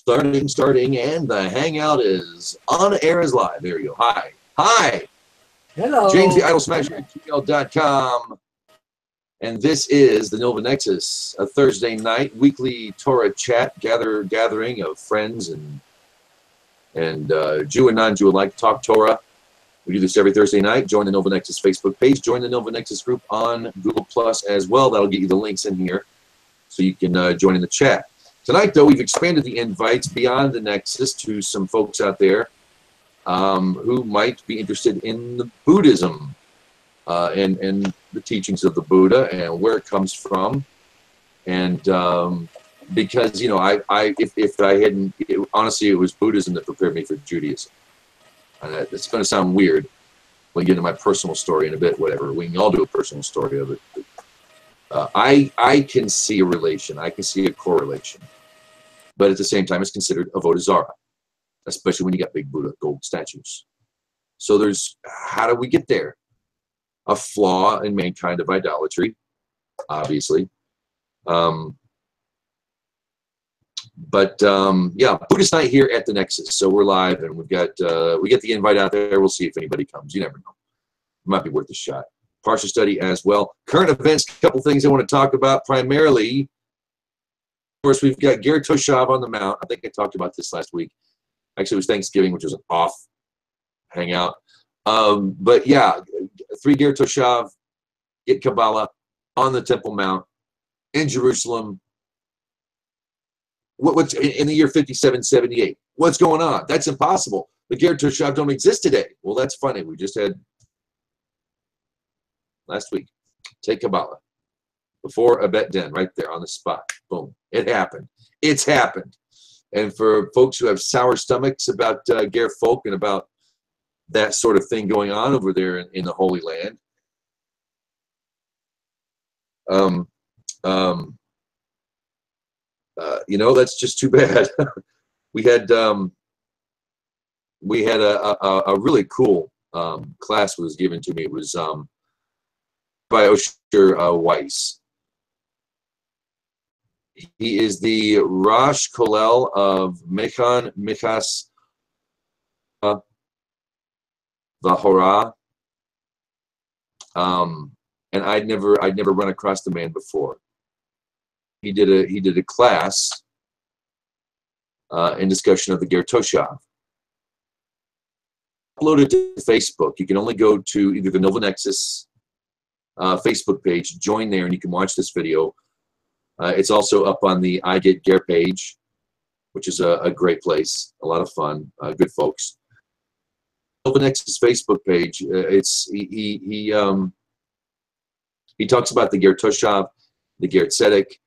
Starting, and the hangout is on air is live. There you go. Hi. Hello. James the Idol Smasher at gmail.com. And this is the Nilvah Nexus, a Thursday night weekly Torah chat gathering of friends and Jew and non-Jew alike talk Torah. We do this every Thursday night. Join the Nilvah Nexus Facebook page. Join the Nilvah Nexus group on Google Plus as well. That'll get you the links in here so you can join in the chat. Tonight, though, we've expanded the invites beyond the Nexus to some folks out there who might be interested in the Buddhism and the teachings of the Buddha and where it comes from. And because, you know, if I hadn't, honestly, it was Buddhism that prepared me for Judaism. It's going to sound weird when we get into my personal story in a bit, whatever. We can all do a personal story of it. I can see a relation. I can see a correlation. But at the same time, it's considered avoda zarah, especially when you got big Buddha gold statues. So there's, how do we get there? A flaw in mankind of idolatry, obviously. Yeah, Buddhist night here at the Nexus. So we're live, and we get the invite out there. We'll see if anybody comes. You never know. It might be worth a shot. Partial study as well. Current events, a couple things I want to talk about. Primarily, of course, we've got Ger Toshav on the mount. I think I talked about this last week. Actually, it was Thanksgiving, which was an off hangout. But yeah, 3 Ger Toshav, get Kabbalah on the Temple Mount in Jerusalem. What's in the year 5778? What's going on? That's impossible. The Ger Toshav don't exist today. Well, that's funny. We just had last week. Take Kabbalah before a bet den right there on the spot. Boom. It happened. It's happened. And for folks who have sour stomachs about Ger folk and about that sort of thing going on over there in the Holy Land, you know, that's just too bad. we had a really cool class was given to me. It was by Osher Weiss. He is the Rosh Kolel of Mechan Michas Vahora. And I'd never run across the man before. He did a class in discussion of the Ger Toshav. Upload it to Facebook. You can only go to either the Nilvah Nexus Facebook page, join there, and you can watch this video. It's also up on the I Get Ger page, which is a great place, a lot of fun, good folks. Nilvah Nexus Facebook page. He talks about the Ger Toshav, the Ger Tzedek.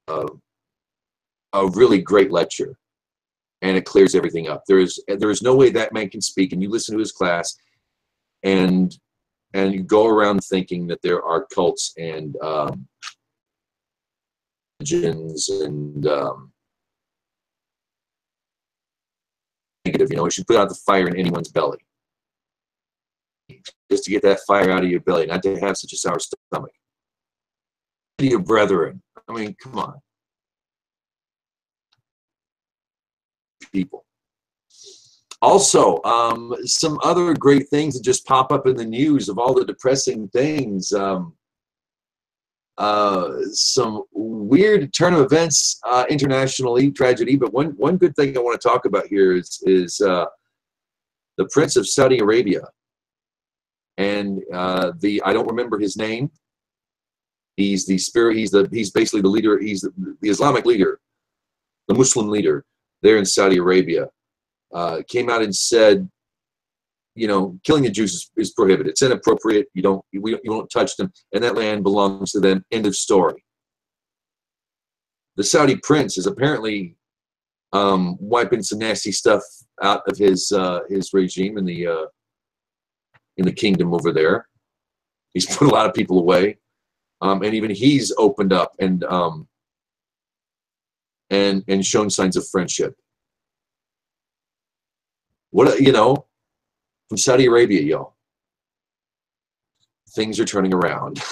A really great lecture, and it clears everything up. There is no way that man can speak, and you listen to his class, and you go around thinking that there are cults and religions and negative. You know, you should put out the fire in anyone's belly, just to get that fire out of your belly, not to have such a sour stomach. To your brethren, I mean, come on, people. Also, some other great things that just pop up in the news of all the depressing things. Some weird turn of events internationally, tragedy. But one good thing I want to talk about here is the Prince of Saudi Arabia, and I don't remember his name. He's the spirit. He's basically the leader. He's the Islamic leader, the Muslim leader there in Saudi Arabia. Came out and said, you know, killing the Jews is prohibited. It's inappropriate. You don't touch them, and that land belongs to them. End of story. The Saudi prince is apparently wiping some nasty stuff out of his regime in the kingdom over there. He's put a lot of people away, and even he's opened up and shown signs of friendship. What, you know, from Saudi Arabia, y'all, things are turning around.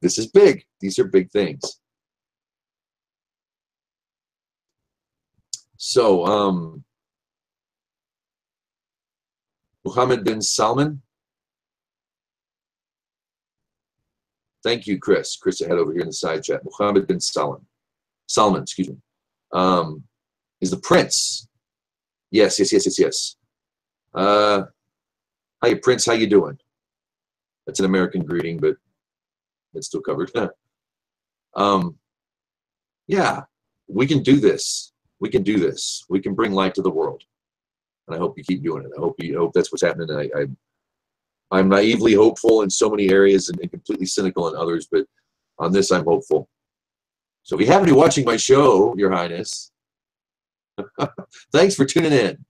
This is big. These are big things. So, Mohammed bin Salman. Thank you, Chris. Chris, I had over here in the side chat. Mohammed bin Salman, excuse me, is the prince. Yes. Hi, Prince. How you doing? That's an American greeting, but it's still covered. Yeah, we can do this. We can do this. We can bring light to the world, and I hope you keep doing it. I hope that's what's happening. I'm naively hopeful in so many areas and completely cynical in others, but on this I'm hopeful. So if you happen to be watching my show, Your Highness, thanks for tuning in.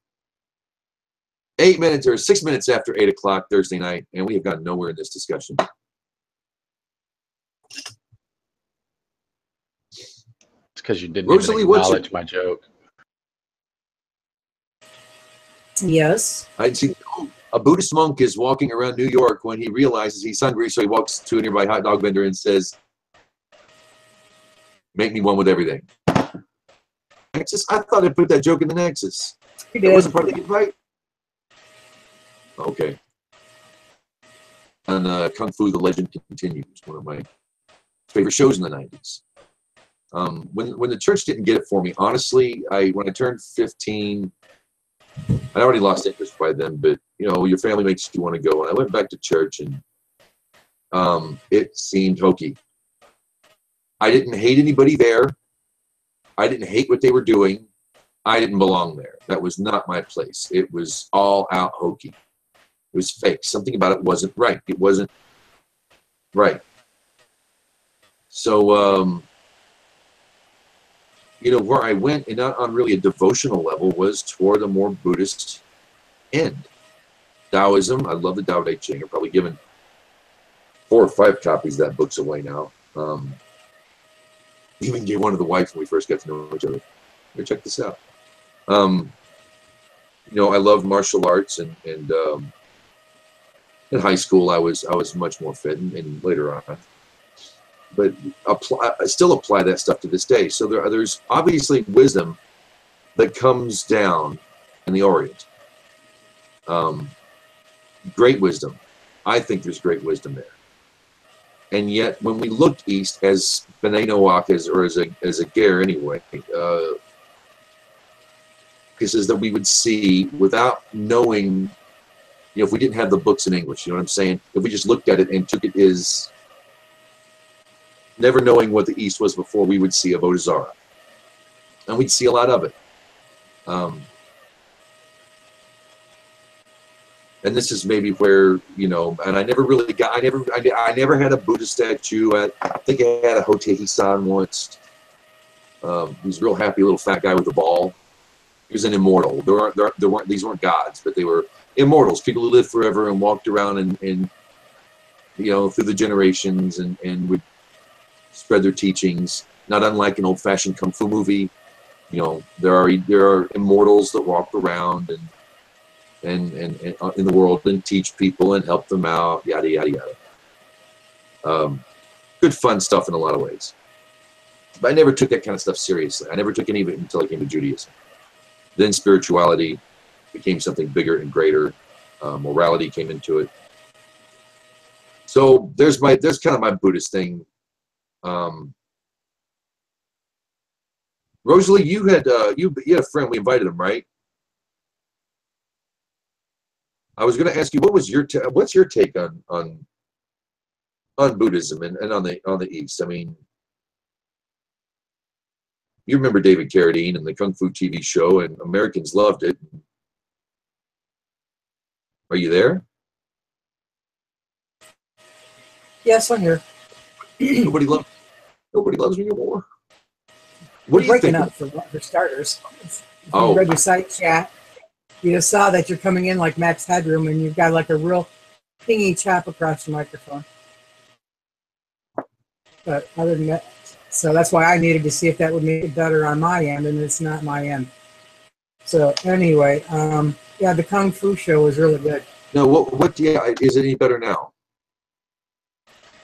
6 minutes after 8 o'clock Thursday night, and we have gotten nowhere in this discussion. It's because you didn't Rosalie, even acknowledge my joke. Yes. I'd see a Buddhist monk is walking around New York when he realizes he's hungry, so he walks to a nearby hot dog vendor and says, "Make me one with everything." Nexus, I thought I put that joke in the Nexus. It wasn't part of the invite? Okay. And Kung Fu, The Legend Continues, one of my favorite shows in the 90s. When the church didn't get it for me, honestly, when I turned 15, I already lost interest by then, but you know, your family makes you want to go. And I went back to church, and it seemed hokey. I didn't hate anybody there. I didn't hate what they were doing. I didn't belong there. That was not my place. It was all out hokey. It was fake. Something about it wasn't right. It wasn't right. So, you know, where I went, and not on really a devotional level, was toward a more Buddhist end. Taoism, I love the Tao Te Ching. I've probably given 4 or 5 copies of that book's away now. Even gave one to the wife when we first got to know each other. Here, check this out. You know, I love martial arts, and in high school I was much more fit, and later on. But I still apply that stuff to this day. So there's obviously wisdom that comes down in the Orient. Great wisdom. I think there's great wisdom there. And yet, when we look east as B'nai Noach, as a ger anyway, this is that we would see without knowing, you know, if we didn't have the books in English, you know what I'm saying? If we just looked at it and took it as never knowing what the East was before, we would see avoda zarah, and we'd see a lot of it. And this is maybe where, you know, and I never really got, I never had a Buddha statue. I think I had a Hotehi-san once. He was a real happy little fat guy with a ball. He was an immortal. These weren't gods, but they were immortals, people who lived forever and walked around and you know, through the generations and would spread their teachings, not unlike an old-fashioned kung fu movie. You know, there are immortals that walk around and in the world and teach people and help them out, yada yada yada. Good fun stuff in a lot of ways. But I never took that kind of stuff seriously. I never took any of it until I came to Judaism. Then spirituality became something bigger and greater. Morality came into it. So there's kind of my Buddhist thing. Rosalie, you had a friend. We invited him, right? I was going to ask you, what's your take on Buddhism and on the East? I mean, you remember David Carradine and the Kung Fu TV show, and Americans loved it. Are you there? Yes, I'm here. Nobody loves me anymore. What are you breaking up for starters? If you read your site chat, you just saw that you're coming in like Max Headroom, and you've got like a real pingy chop across the microphone. But other than that, so that's why I needed to see if that would make it better on my end, and it's not my end. So anyway, yeah, the Kung Fu show was really good. No, yeah, is it any better now?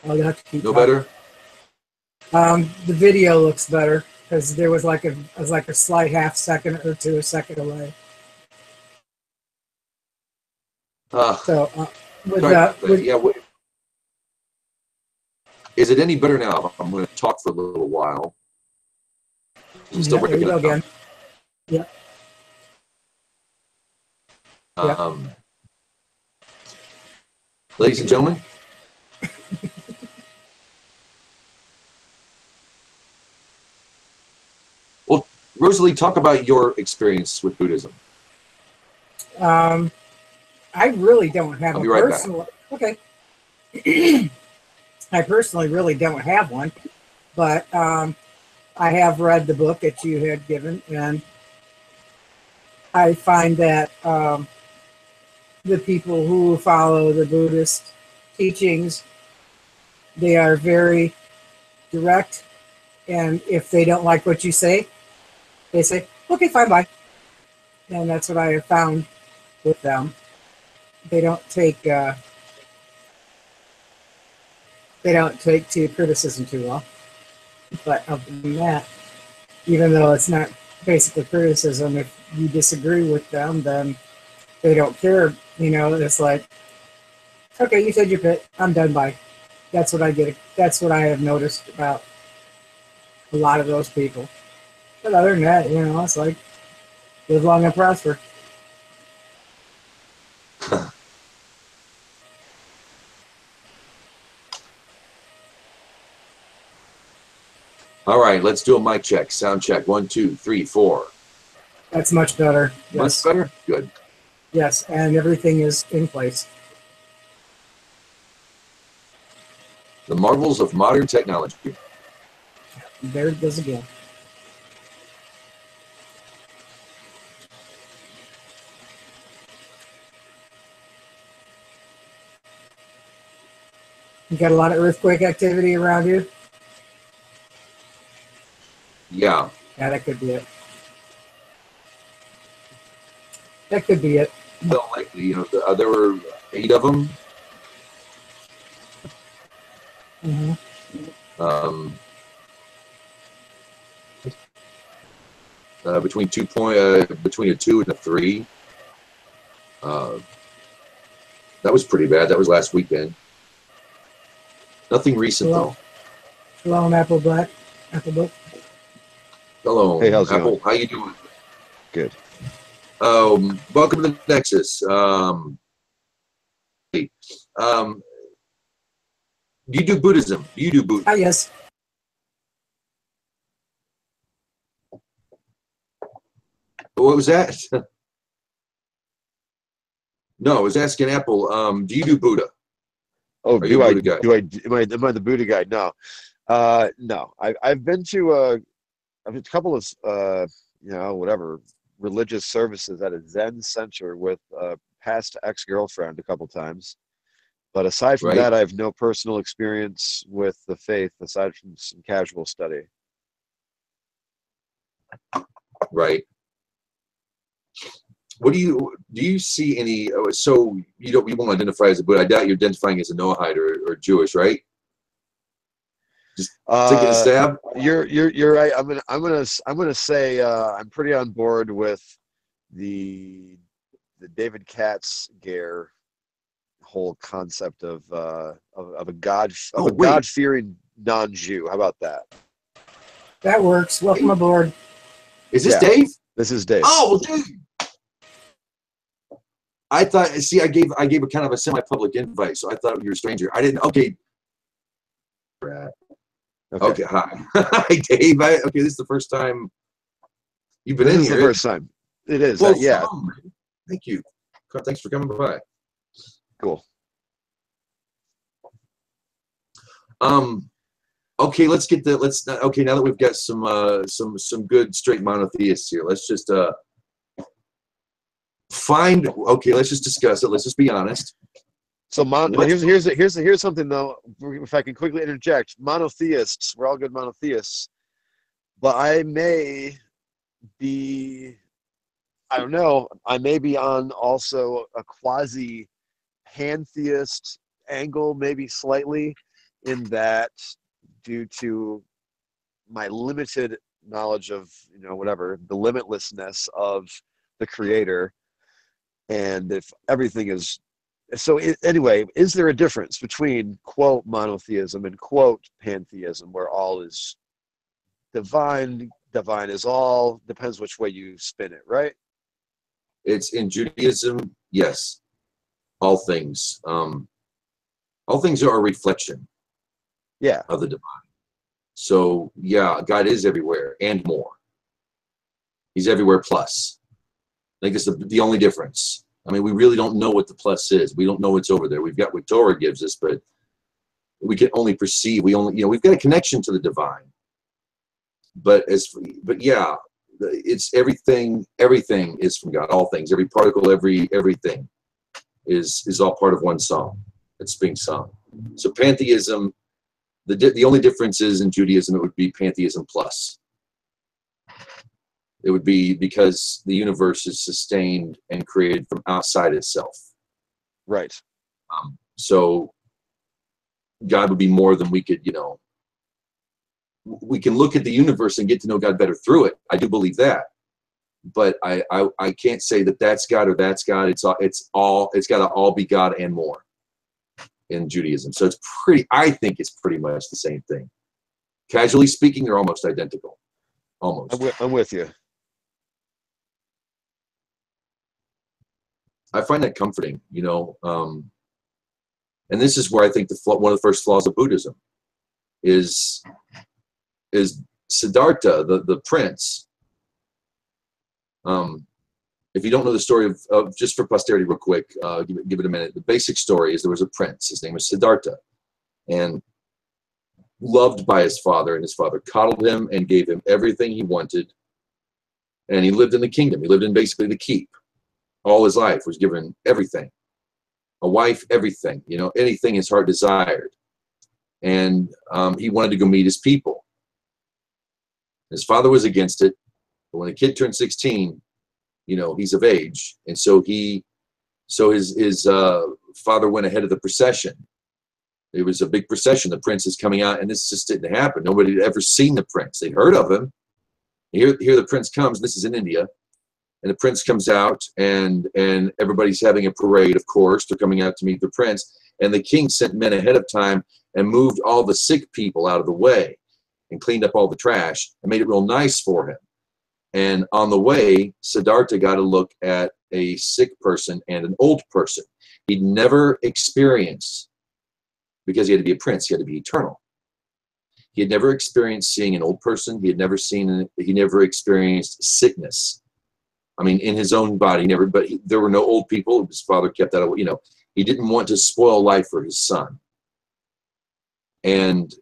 I'll have to keep no talking. Better? The video looks better. because there was like a slight half second or to a second delay. So is it any better now? I'm going to talk for a little while. Still there you go again. Yeah. Ladies and gentlemen, well, Rosalie, talk about your experience with Buddhism. I really don't have I'll a be right personal. Okay. I personally really don't have one, but I have read the book that you had given, and I find that the people who follow the Buddhist teachings, they are very direct, and if they don't like what you say, they say, okay, fine, bye. And that's what I have found with them. They don't take to criticism too well. But other than that, even though it's not basically criticism, if you disagree with them, then they don't care. You know, it's like, okay, you said your bit, I'm done, bye. That's what I get. That's what I have noticed about a lot of those people. But other than that, you know, it's like, live long and prosper. All right, let's do a mic check, sound check. 1, 2, 3, 4. That's much better. Yes. Much better? Good. Yes, and everything is in place. The marvels of modern technology. There it goes again. You got a lot of earthquake activity around you? Yeah. Yeah, that could be it. That could be it. Well, likely, you know, there were 8 of them. Mm-hmm. Between between a 2 and a 3. That was pretty bad. That was last weekend. Nothing recent though. Hello, Apple Black. Apple Book. Hello, hey, how's it Apple. going? How you doing? Good. Welcome to the Nexus. Do you do Buddhism? Do you do Buddhism? Ah, yes. What was that? No, I was asking Apple. Do you do Buddha? Oh, Are you a Buddha guy? am I the Buddha guy? No. No. I've been to a couple of whatever religious services at a Zen center with a past ex-girlfriend a couple times. But aside from that, I have no personal experience with the faith aside from some casual study. Right. What do you see any? So you won't identify as a Buddha. I doubt you're identifying as a Noahide or Jewish, right? Just taking a stab. You're right. I'm gonna say I'm pretty on board with the David Katz-Gare whole concept of a God-fearing non-Jew. How about that? That works. Welcome aboard. Is this Dave? This is Dave. Oh, dude. I thought. See, I gave a kind of a semi-public invite, so I thought you were a stranger. I didn't. Okay. Okay. Hi. Hi, Dave. Okay, this is the first time you've been in here. This is the first time. It is. Well, yeah. Thank you. Thanks for coming by. Cool. Okay, let's get the okay, now that we've got some good straight monotheists here, let's just let's just discuss it. Let's just be honest. So here's something though, if I can quickly interject. Monotheists, we're all good monotheists, but I may be on also a quasi pantheist angle, maybe slightly, in that due to my limited knowledge of, you know, whatever, the limitlessness of the creator. And if everything is, so anyway, is there a difference between, quote, monotheism and, quote, pantheism, where all is divine, divine is all, depends which way you spin it, right? It's in Judaism, yes, all things. All things are a reflection of the divine. So yeah, God is everywhere and more. He's everywhere plus. I think that's the only difference. I mean, we really don't know what the plus is. We don't know what's over there. We've got what Torah gives us, but we can only perceive. We only, you know, we've got a connection to the divine. But yeah, it's everything. Everything is from God. All things, every particle, everything is all part of one song that's being sung. So pantheism, the only difference is in Judaism, it would be pantheism plus. It would be because the universe is sustained and created from outside itself. Right. So God would be more than we could, you know, we can look at the universe and get to know God better through it. I do believe that. But I can't say that that's God or that's God. It's got to all be God and more in Judaism. So it's I think it's pretty much the same thing. Casually speaking, they're almost identical. Almost. I'm with you. I find that comforting, you know, and this is where I think one of the first flaws of Buddhism is Siddhartha, the prince. If you don't know the story of just for posterity real quick, give it a minute. The basic story is there was a prince. His name was Siddhartha, and loved by his father, and his father coddled him and gave him everything he wanted. And he lived in the kingdom. He lived in basically the keep. All his life was given everything, a wife, everything, you know, anything his heart desired. And he wanted to go meet his people. His father was against it, but when the kid turned 16, you know, he's of age, and so his father went ahead of the procession. It was a big procession. The prince is coming out, and this just didn't happen. Nobody had ever seen the prince. They'd heard of him. Here the prince comes. This is in India. And the prince comes out, and everybody's having a parade, of course. They're coming out to meet the prince. And the king sent men ahead of time and moved all the sick people out of the way and cleaned up all the trash and made it real nice for him. And on the way, Siddhartha got to look at a sick person and an old person he'd never experienced, because he had to be a prince. He had to be eternal. He had never experienced seeing an old person. He never experienced sickness. I mean, in his own body, there were no old people. His father kept that away. You know, he didn't want to spoil life for his son. And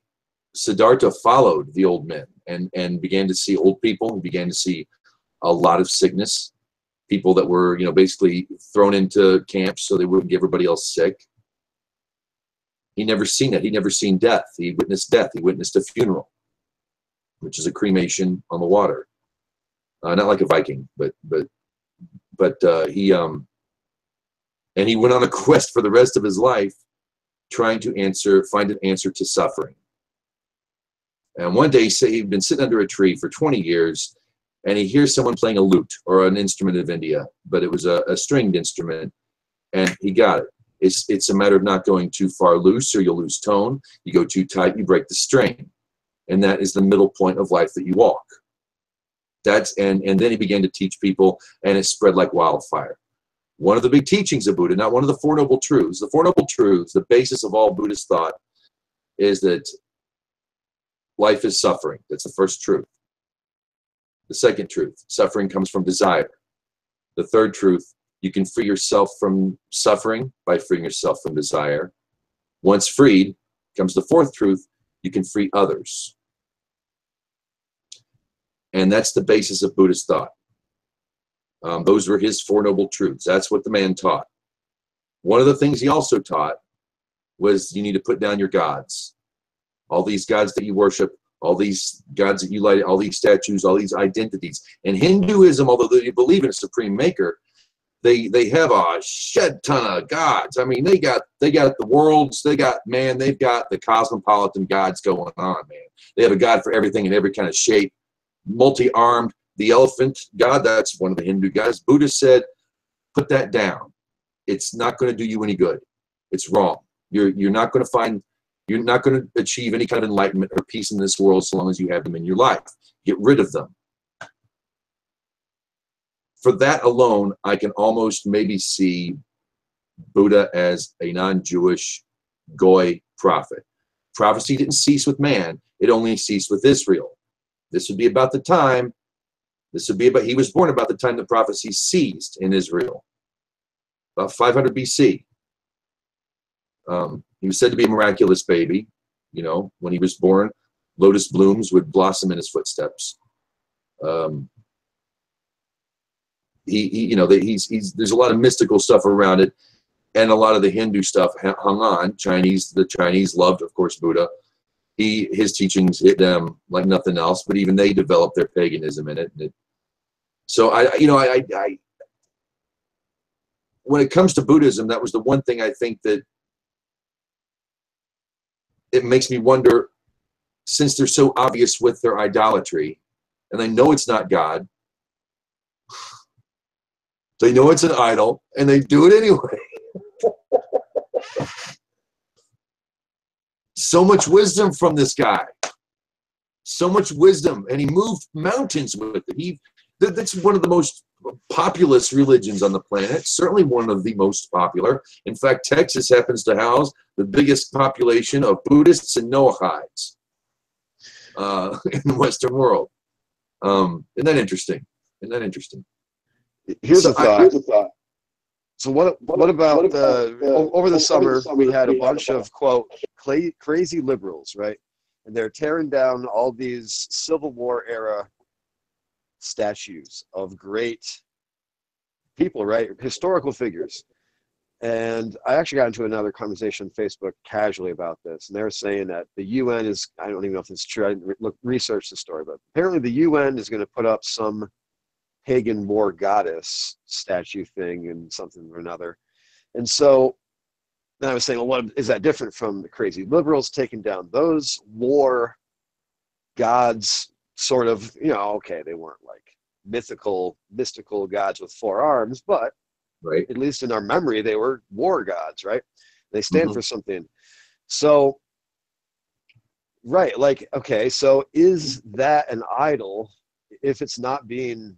Siddhartha followed the old men and began to see old people. He began to see a lot of sickness, people that were, you know, basically thrown into camps so they wouldn't get everybody else sick. He never seen it. He never seen death. He witnessed death. He witnessed a funeral, which is a cremation on the water. Not like a Viking, but he went on a quest for the rest of his life, trying to find an answer to suffering. And one day, he'd been sitting under a tree for 20 years, and he hears someone playing a lute, or an instrument of India, but it was a stringed instrument, and he got it. It's a matter of not going too far loose, or you'll lose tone. You go too tight, you break the string, and that is the middle point of life that you walk. And then he began to teach people, and it spread like wildfire. One of the big teachings of Buddha, not one of the Four Noble Truths. The Four Noble Truths, the basis of all Buddhist thought, is that life is suffering. That's the first truth. The second truth, suffering comes from desire. The third truth, you can free yourself from suffering by freeing yourself from desire. Once freed, comes the fourth truth, you can free others. And that's the basis of Buddhist thought. Those were his Four Noble Truths. That's what the man taught. One of the things he also taught was you need to put down your gods. All these gods that you worship, all these gods that you light, all these statues, all these identities. In Hinduism, although they believe in a supreme maker, they have a shed ton of gods. I mean, they got the worlds, they've got the cosmopolitan gods going on, man. They have a god for everything in every kind of shape. multi-armed, the elephant god, that's one of the Hindu gods. Buddha said, put that down. It's not going to do you any good. It's wrong. You're not going to achieve any kind of enlightenment or peace in this world so long as you have them in your life. Get rid of them. For that alone, I can almost maybe see Buddha as a non-Jewish Goy prophet. Prophecy didn't cease with man. It only ceased with Israel. This would be about the time, he was born about the time the prophecy ceased in Israel, about 500 BC. He was said to be a miraculous baby. You know, when he was born, lotus blooms would blossom in his footsteps. There's a lot of mystical stuff around it, and a lot of the Hindu stuff hung on. The Chinese loved, of course, Buddha. His teachings hit them like nothing else, but even they developed their paganism in it. So when it comes to Buddhism, that was the one thing I think that it makes me wonder, since they're so obvious with their idolatry, and they know it's not God, they know it's an idol, and they do it anyway. So much wisdom from this guy. So much wisdom, and he moved mountains with it. That's one of the most populous religions on the planet, certainly one of the most popular. In fact, Texas happens to house the biggest population of Buddhists and Noahides in the Western world. Isn't that interesting? Here's a thought. So what about over the summer we had a bunch of, quote, crazy liberals, right? And they're tearing down all these Civil War era statues of great people, right? Historical figures. And I actually got into another conversation on Facebook casually about this, and they were saying that the UN is, I don't even know if it's true, I didn't research the story, but apparently the UN is going to put up some pagan war goddess statue thing and something or another. And so then I was saying, well, what is that different from the crazy liberals taking down those war gods? Sort of, okay, they weren't like mystical gods with 4 arms, but right, at least in our memory, they were war gods, right? They stand for something. So, right, like, okay, so is that an idol if it's not being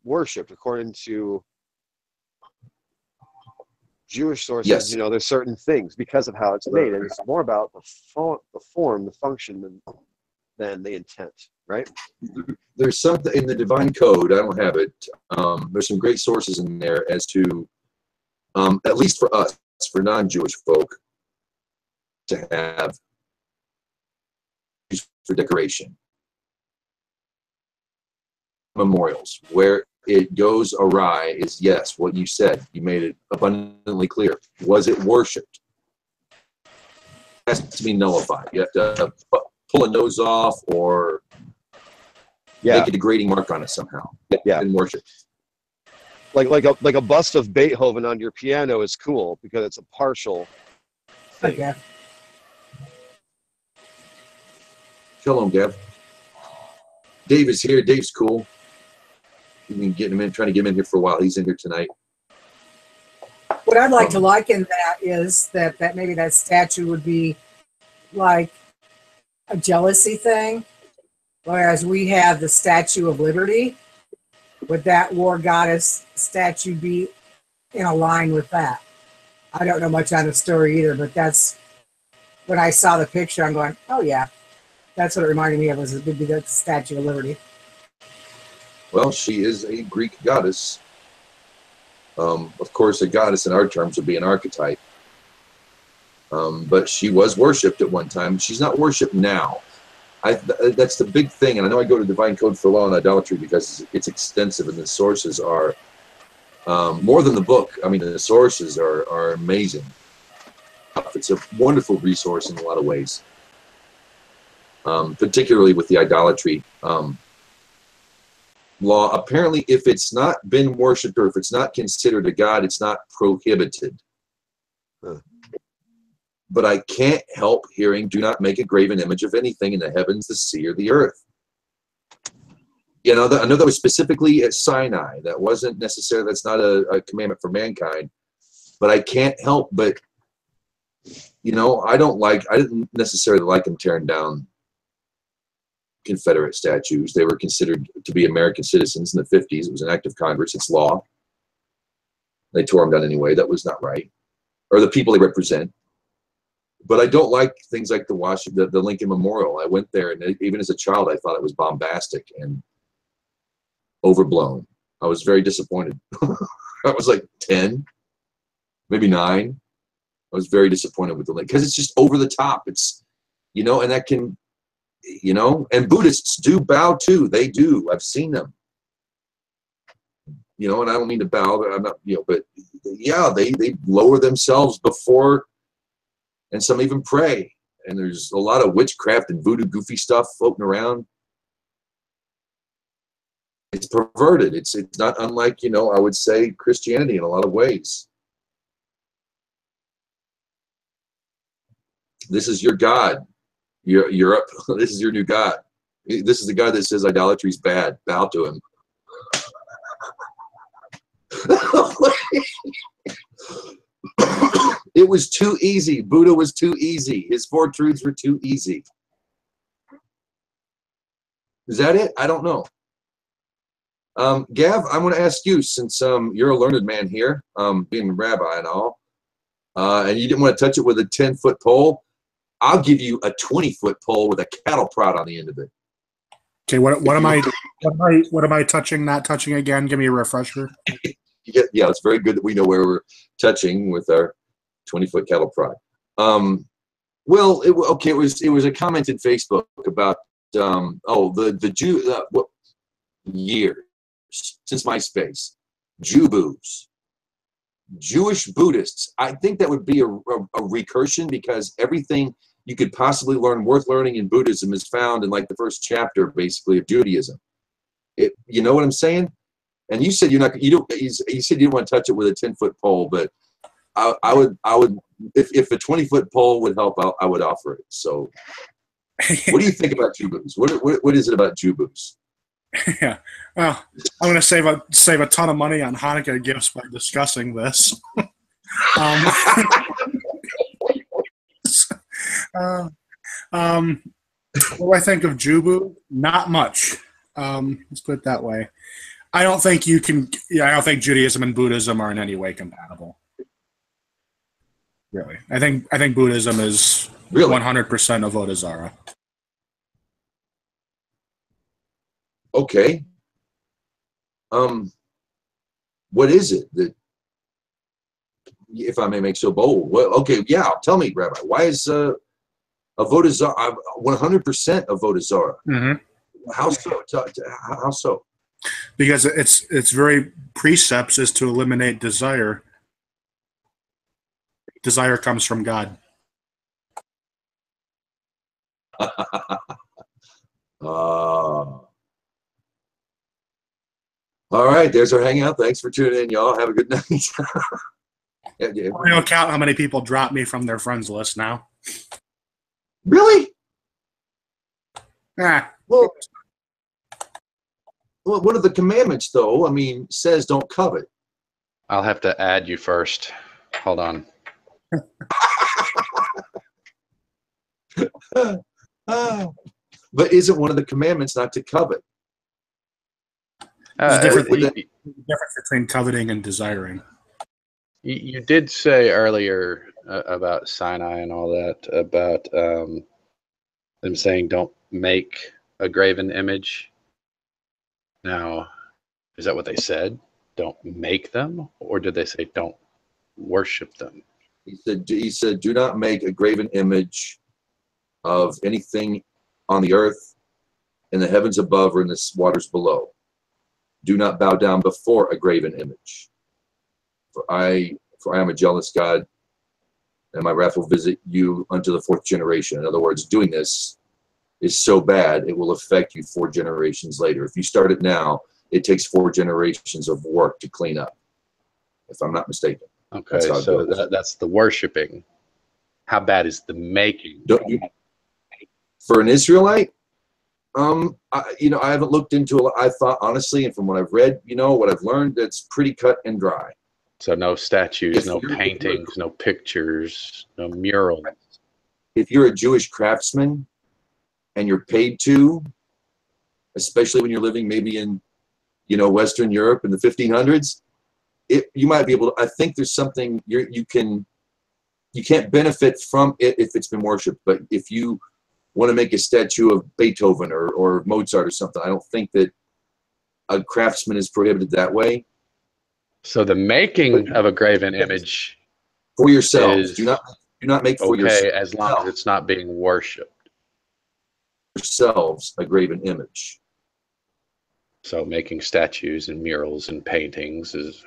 worshipped according to Jewish sources? Yes. There's certain things because of how it's made, and it's more about the form, the function than the intent, right? There's something in the divine code, I don't have it, there's some great sources in there as to, at least for us, for non-Jewish folk, to have for decoration. Memorials. Where it goes awry is, yes, what you said. You made it abundantly clear. Was it worshipped? It has to be nullified. You have to pull a nose off or make a degrading mark on it somehow. And worship. Like a bust of Beethoven on your piano is cool because it's a partial thing. Okay. Shalom, Gav. Dave is here. Dave's cool. We've been getting him in, trying to get him in here for a while. He's in here tonight. What I'd like to liken that is that maybe that statue would be like a jealousy thing, whereas we have the Statue of Liberty. Would that war goddess statue be in a line with that? I don't know much on the story either, but that's when I saw the picture, I'm going, oh yeah, that's what it reminded me of, was the Statue of Liberty. Well, she is a Greek goddess. Of course, a goddess in our terms would be an archetype. But she was worshipped at one time. She's not worshipped now. That's the big thing. And I know I go to Divine Code for Law and Idolatry because it's extensive and the sources are more than the book. I mean, the sources are amazing. It's a wonderful resource in a lot of ways, particularly with the idolatry law. Apparently, if it's not been worshipped or if it's not considered a god, it's not prohibited. But I can't help hearing, do not make a graven image of anything in the heavens, the sea, or the earth. You know, I know that was specifically at Sinai. That wasn't necessarily, that's not a commandment for mankind. But I can't help but, you know, I didn't necessarily like them tearing down Confederate statues. They were considered to be American citizens in the 50s. It was an act of Congress. It's law. They tore them down anyway. That was not right. Or the people they represent. But I don't like things like the Lincoln Memorial. I went there, and even as a child, I thought it was bombastic and overblown. I was very disappointed. I was like 10, maybe 9. I was very disappointed with the Lincoln because it's just over the top. It's, you know, and that can, you know, and Buddhists do bow too. They do. I've seen them. You know, and I don't mean to bow, but I'm not, you know, but yeah, they lower themselves before, and some even pray. And there's a lot of witchcraft and voodoo goofy stuff floating around. It's perverted. It's not unlike, you know, I would say Christianity in a lot of ways. This is your God. You're up. This is your new God. This is the God that says idolatry is bad. Bow to him. It was too easy. Buddha was too easy. His 4 truths were too easy. Is that it? I don't know. Gav, I'm going to ask you, since you're a learned man here, being a rabbi and all, and you didn't want to touch it with a 10-foot pole, I'll give you a 20-foot pole with a cattle prod on the end of it. Okay, what am I touching, not touching again? Give me a refresher. Yeah, it's very good that we know where we're touching with our 20-foot cattle prod. Well, it was a comment in Facebook about the Jew years since MySpace, Jew-boos, Jewish Buddhists. I think that would be a recursion, because everything you could possibly learn worth learning in Buddhism is found in like the first chapter, basically, of Judaism. You know what I'm saying? And you said you said you didn't want to touch it with a 10-foot pole, but I would if a 20-foot pole would help, I would offer it. So, what do you think about Jew-boos? What is it about Jew-boos? Yeah, well, I'm going to save a ton of money on Hanukkah gifts by discussing this. What do I think of Jew-boo? Not much. Let's put it that way. I don't think I don't think Judaism and Buddhism are in any way compatible. Really, I think Buddhism is 100% avoda zarah. Okay. What is it that, if I may make so bold? Well, okay, yeah, tell me, Rabbi, why is avoda zarah 100% avoda zarah? Mm-hmm. How so? How so? Because its very precepts is to eliminate desire. Desire comes from God. All right, there's our hangout. Thanks for tuning in, y'all. Have a good night. I don't count how many people drop me from their friends list now. Really? Ah. Well, one of the commandments, though, I mean, says don't covet. I'll have to add you first. Hold on. But isn't one of the commandments not to covet? There's a difference between coveting and desiring. You did say earlier about Sinai and all that, about them saying don't make a graven image. Now, is that what they said? Don't make them? Or did they say don't worship them? He said, do not make a graven image of anything on the earth, in the heavens above, or in the waters below. Do not bow down before a graven image. For I am a jealous God, and my wrath will visit you unto the 4th generation. In other words, doing this is so bad, it will affect you 4 generations later. If you start it now, it takes 4 generations of work to clean up, if I'm not mistaken. Okay, so that's the worshiping. How bad is the making? For an Israelite, You know, I haven't looked into it. I thought, honestly, and from what I've read, you know, what I've learned, it's pretty cut and dry. So no statues, no If you're- paintings, no pictures, no murals. If you're a Jewish craftsman and you're paid to, especially when you're living maybe in, you know, Western Europe in the 1500s, you might be able to, I think there's something you can't benefit from it if it's been worshipped. But if you want to make a statue of Beethoven or Mozart or something, I don't think that a craftsman is prohibited that way. So the making of a graven image For yourselves, is do not make for okay as long as it's not being worshipped. yourselves a graven image. So making statues and murals and paintings is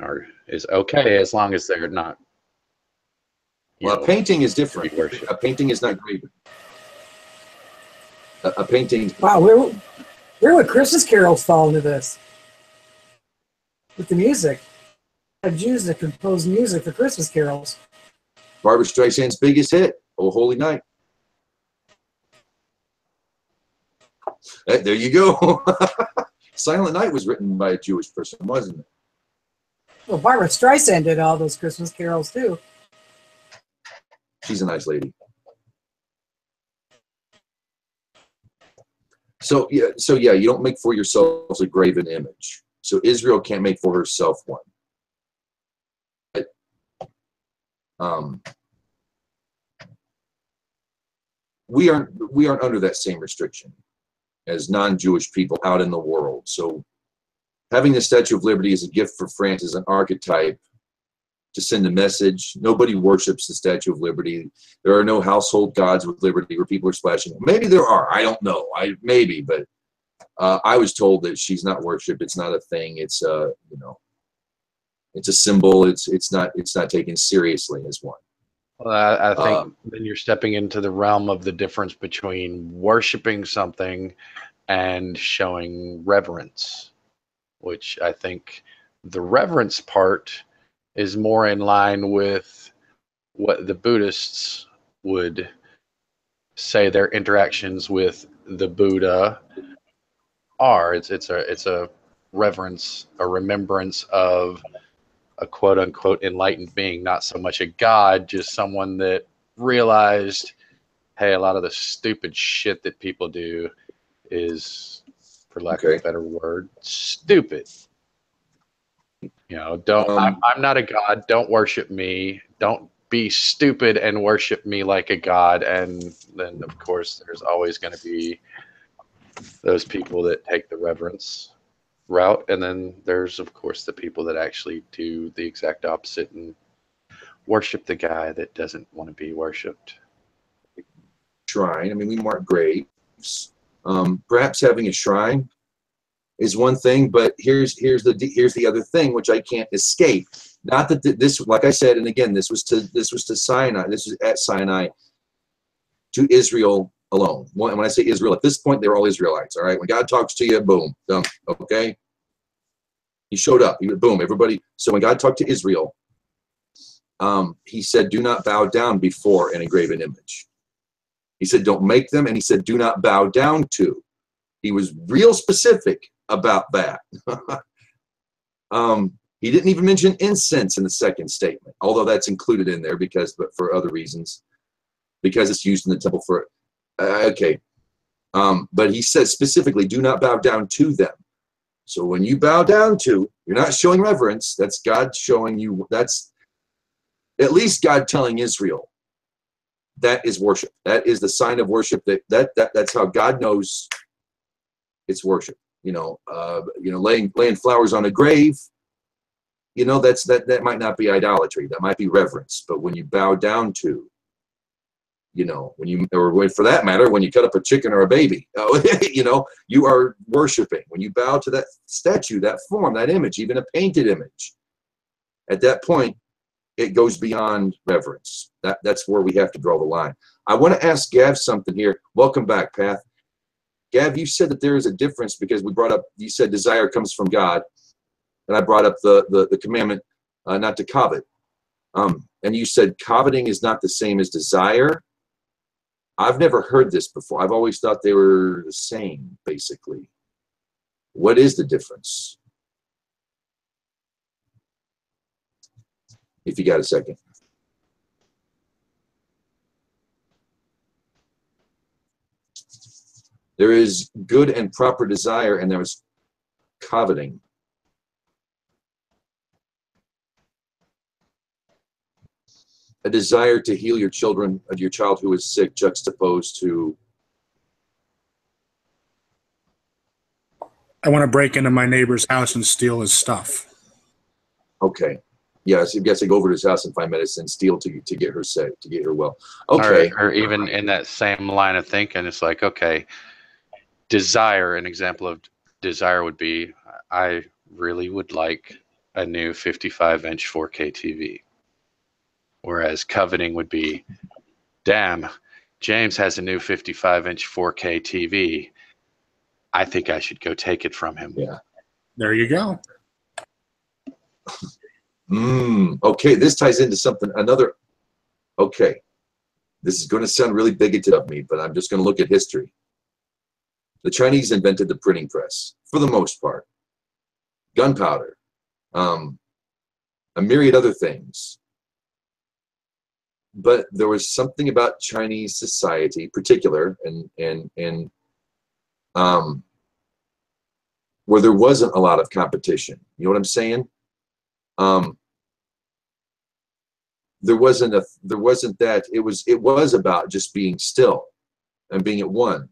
okay as long as they're not. Well, a painting is different. worshipped. A painting is not graven. A painting. Wow, where would Christmas carols fall into this? With the music. Jews that compose music for Christmas carols. Barbra Streisand's biggest hit, "Oh Holy Night." There you go. Silent Night was written by a Jewish person, wasn't it? Well, Barbra Streisand did all those Christmas carols too. She's a nice lady. So yeah, you don't make for yourselves a graven image. So Israel can't make for herself one. We aren't under that same restriction as non-Jewish people out in the world. So having the Statue of Liberty as a gift for France is an archetype to send a message. Nobody worships the Statue of Liberty. There are no household gods with liberty where people are splashing. Maybe there are. I don't know. Maybe, but I was told that she's not worshipped. It's not a thing. It's you know, it's a symbol. It's not taken seriously as one. Well, I think then you're stepping into the realm of the difference between worshiping something and showing reverence, which I think the reverence part is more in line with what the Buddhists would say their interactions with the Buddha are. It's a reverence, a remembrance of a quote unquote enlightened being, not so much a god, just someone that realized, hey, a lot of the stupid shit that people do is, for lack of a better word, stupid. You know, I'm not a god. Don't worship me. Don't be stupid and worship me like a god. And then, of course, there's always going to be those people that take the reverence route. And then there's, of course, the people that actually do the exact opposite and worship the guy that doesn't want to be worshipped. Shrine. I mean, we mark graves. Perhaps having a shrine is one thing, but here's the other thing, which I can't escape. Not that this, like I said, and again, this was to Sinai. This was at Sinai to Israel alone. When I say Israel, at this point, they're all Israelites. All right. When God talks to you, boom, done. Okay. He showed up. Boom, everybody. So when God talked to Israel, he said, "Do not bow down before an engraven image." He said, "Don't make them," and he said, "Do not bow down to." He was real specific about that. He didn't even mention incense in the second statement, although that's included in there but for other reasons, because it's used in the temple for. Okay. But he says specifically, do not bow down to them. So when you bow down to, you're not showing reverence. That's God showing you, that's at least God telling Israel that is worship. That is the sign of worship. That's how God knows it's worship. You know, laying flowers on a grave, you know, that might not be idolatry. That might be reverence. But when you bow down to, you know, or for that matter, when you cut up a chicken or a baby, you know, you are worshiping. When you bow to that statue, that form, that image, even a painted image, at that point, it goes beyond reverence. That's where we have to draw the line. I want to ask Gav something here. Welcome back, Path. Gav, you said that there is a difference because we brought up, you said desire comes from God, and I brought up the commandment not to covet. And you said coveting is not the same as desire. I've never heard this before. I've always thought they were the same, basically. What is the difference? If you got a second. There is good and proper desire, and there is coveting. A desire to heal your children, your child who is sick, juxtaposed to I want to break into my neighbor's house and steal his stuff. okay. Yes, you guess I go over to his house and find medicine, steal to get her sick, to get her well. Okay. Or even in that same line of thinking, it's like, okay, desire, an example of desire would be, I really would like a new 55-inch 4K TV. Whereas coveting would be, damn, James has a new 55-inch 4K TV. I think I should go take it from him. Yeah. There you go. Okay, this ties into something, another, okay. This is going to sound really bigoted of me, but I'm just going to look at history. The Chinese invented the printing press, for the most part. Gunpowder. A myriad other things. But there was something about Chinese society, particular, and where there wasn't a lot of competition. You know what I'm saying? There wasn't that. It was about just being still and being at one.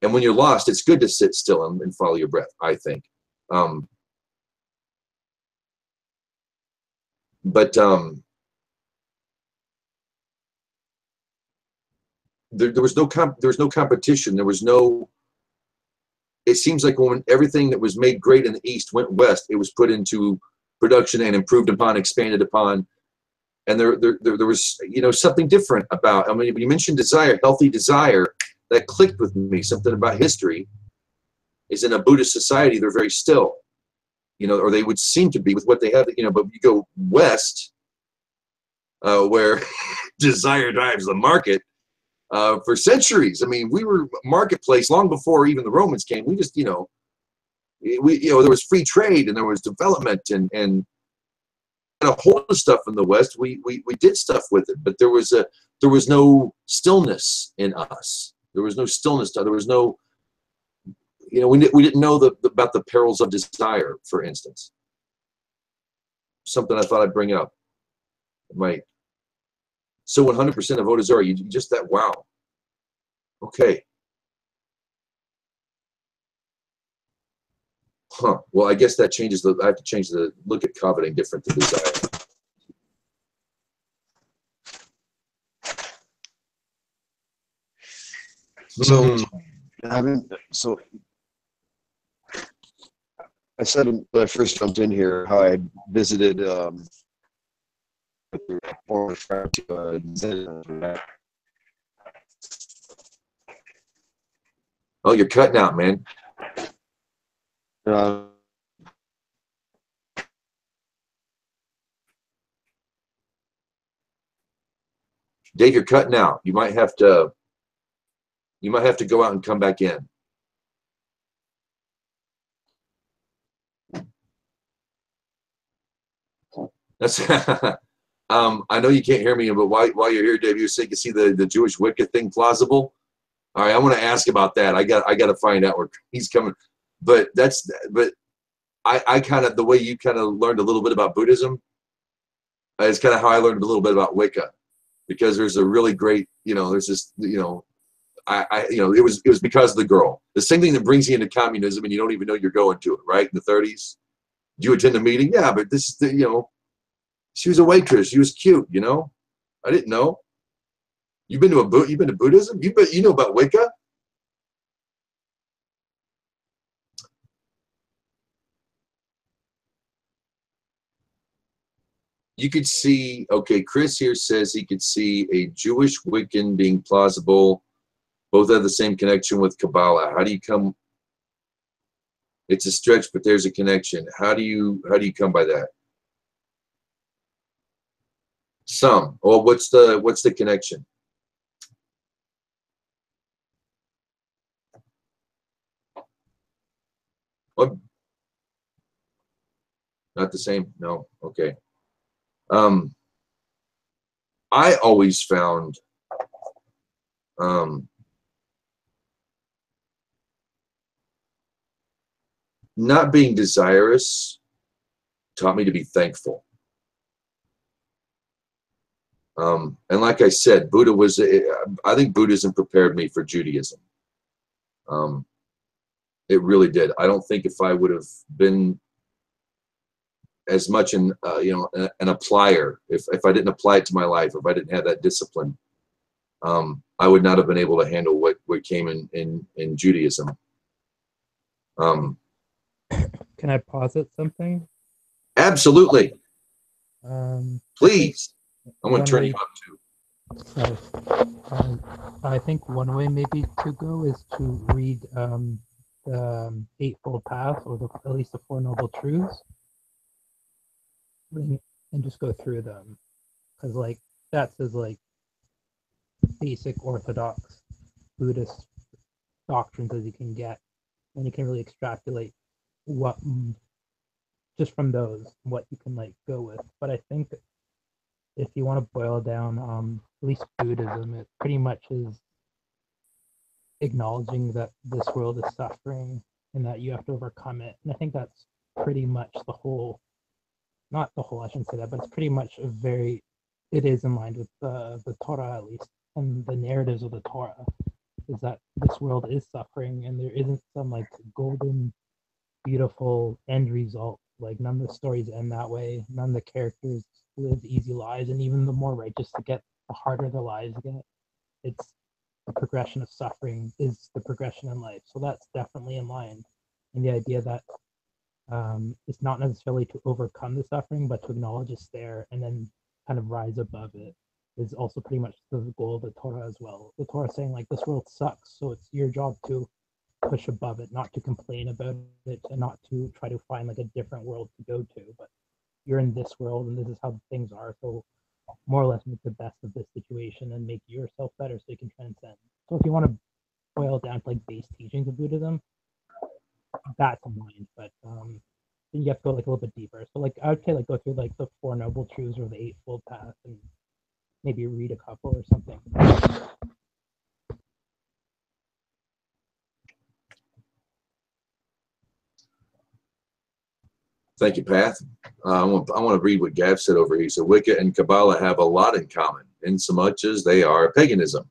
And when you're lost, it's good to sit still and follow your breath, I think. There was no competition. There was no. It seems like when everything that was made great in the East went west, it was put into production and improved upon, expanded upon, and there was, you know, something different about. I mean, when you mentioned desire, healthy desire, that clicked with me. Something about history is in a Buddhist society, they're very still, you know, or they would seem to be with what they have, you know. But you go west, where desire drives the market. For centuries, I mean, we were marketplace long before even the Romans came. We just, you know, there was free trade and there was development and a whole lot of stuff in the West. We did stuff with it, but there was no stillness in us. There was no stillness. There was no, you know, we didn't know about the perils of desire, for instance. Something I thought I'd bring up. Might. So 100% of avoda zarah, you just that, wow. Okay. Huh. Well, I guess that changes I have to change the look at coveting different than desire. So I said when I first jumped in here how I visited former friend to Zen. Oh, you're cutting out, man. Dave, you're cutting out. You might have to go out and come back in. That's I know you can't hear me, but while you're here, Dave, you say you can see the Jewish Wicca thing plausible. All right, I want to ask about that. I got to find out where he's coming. But I kind of, the way you kind of learned a little bit about Buddhism is kind of how I learned a little bit about Wicca, because there's a really great, you know, there's this, you know, it was because of the girl. The same thing that brings you into communism and you don't even know you're going to it, right? In the 30s, do you attend a meeting? Yeah, but this is the, you know, she was a waitress. She was cute, you know. I didn't know. You've been to Buddhism? You know about Wicca? You could see, okay, Chris here says he could see a Jewish Wiccan being plausible. Both have the same connection with Kabbalah. How do you come? It's a stretch, but there's a connection. How do you come by that? Some. Well, what's the connection? What? Not the same? No. Okay. I always found not being desirous taught me to be thankful. And like I said, Buddha was, I think Buddhism prepared me for Judaism. It really did. I don't think if I would have been as much an applier, if I didn't apply it to my life, if I didn't have that discipline, I would not have been able to handle what came in Judaism. Can I posit something? Absolutely. Please. I'm going one to turn way- you up too. Sorry. I think one way maybe to go is to read the Eightfold Path, or at least the Four Noble Truths, and just go through them, because like that's as like basic orthodox Buddhist doctrines as you can get, and you can really extrapolate what just from those what you can like go with. But I think if you want to boil down at least Buddhism, it pretty much is acknowledging that this world is suffering and that you have to overcome it. And I think that's pretty much the whole, not the whole, I shouldn't say that, but it's pretty much it is in line with the Torah, at least, and the narratives of the Torah, is that this world is suffering and there isn't some like golden, beautiful end result. Like none of the stories end that way. None of the characters live easy lives, and even the more righteous they get, the harder their lives get. It's the progression of suffering is the progression in life. So that's definitely in line. And the idea that it's not necessarily to overcome the suffering, but to acknowledge it's there and then kind of rise above it is also pretty much the goal of the Torah as well. The Torah is saying like this world sucks, so it's your job to push above it, not to complain about it, and not to try to find like a different world to go to, but you're in this world and this is how things are, so more or less make the best of this situation and make yourself better so you can transcend. So if you want to boil it down to like base teachings of Buddhism, that's in mind, but then you have to go like a little bit deeper. So like I would say like go through like the Four Noble Truths or the Eightfold Path and maybe read a couple or something. Thank you, Path. I want to read what Gav said over here. He said, Wicca and Kabbalah have a lot in common, in so much as they are paganism.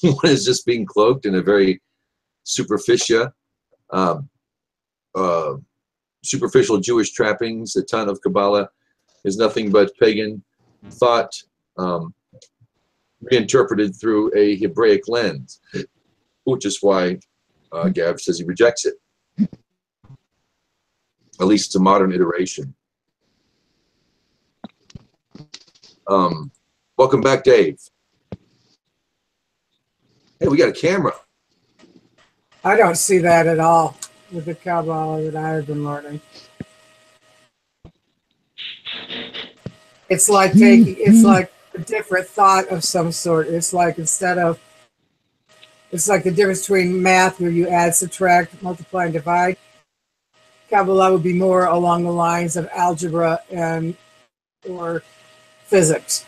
One is just being cloaked in a very superficial Jewish trappings. A ton of Kabbalah is nothing but pagan thought reinterpreted through a Hebraic lens, which is why Gav says he rejects it. At least it's a modern iteration. Welcome back, Dave. Hey, we got a camera. I don't see that at all with the Kabbalah that I have been learning. It's like it's like a different thought of some sort. It's like it's like the difference between math where you add, subtract, multiply, and divide. Kabbalah would be more along the lines of algebra or physics.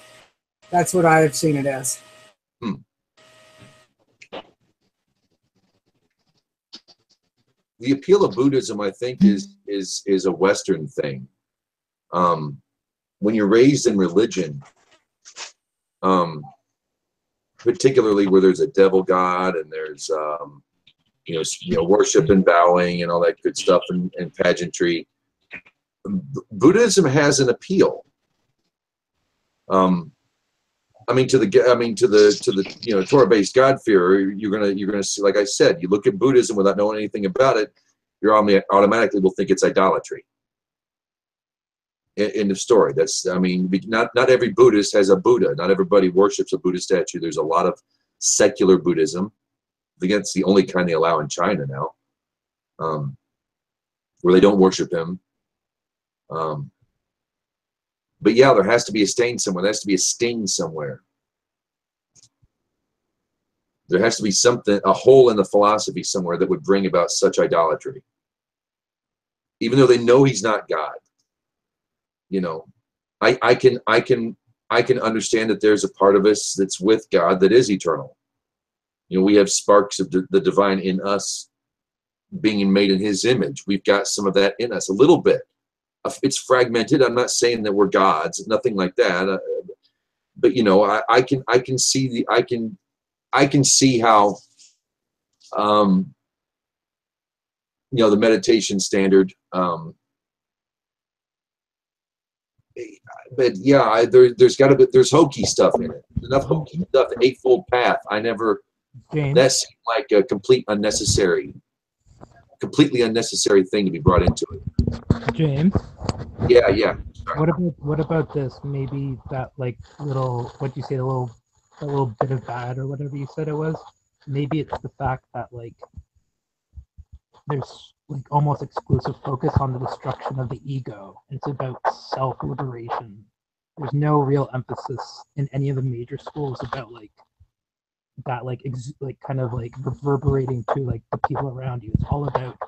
That's what I have seen it as. The appeal of Buddhism, I think, is a Western thing. When you're raised in religion, particularly where there's a devil god and there's worship and bowing and all that good stuff and pageantry, Buddhism has an appeal. To the Torah-based God-fearer, you're gonna see, like I said, you look at Buddhism without knowing anything about it, you automatically will think it's idolatry. End of story. Not every Buddhist has a Buddha. Not everybody worships a Buddha statue. There's a lot of secular Buddhism. I think that's the only kind they allow in China now, where they don't worship him. But yeah, there has to be a stain somewhere. There has to be a sting somewhere. There has to be something, a hole in the philosophy somewhere that would bring about such idolatry. even though they know he's not God. You know, I can understand that there's a part of us that's with God that is eternal. You know, we have sparks of the divine in us, being made in his image. We've got some of that in us, a little bit. It's fragmented. I'm not saying that we're gods, nothing like that. But you know, I can see how you know, the meditation standard. But yeah, there's got to be, there's hokey stuff in it. Enough hokey stuff. The Eightfold Path. James, That seemed like a completely unnecessary thing to be brought into it. James, Yeah. what about this? Maybe that like little, what you say, a little bit of bad or whatever you said it was. Maybe it's the fact that like there's like almost exclusive focus on the destruction of the ego. It's about self-liberation. There's no real emphasis in any of the major schools about like that, like kind of like reverberating to like the people around you. It's all about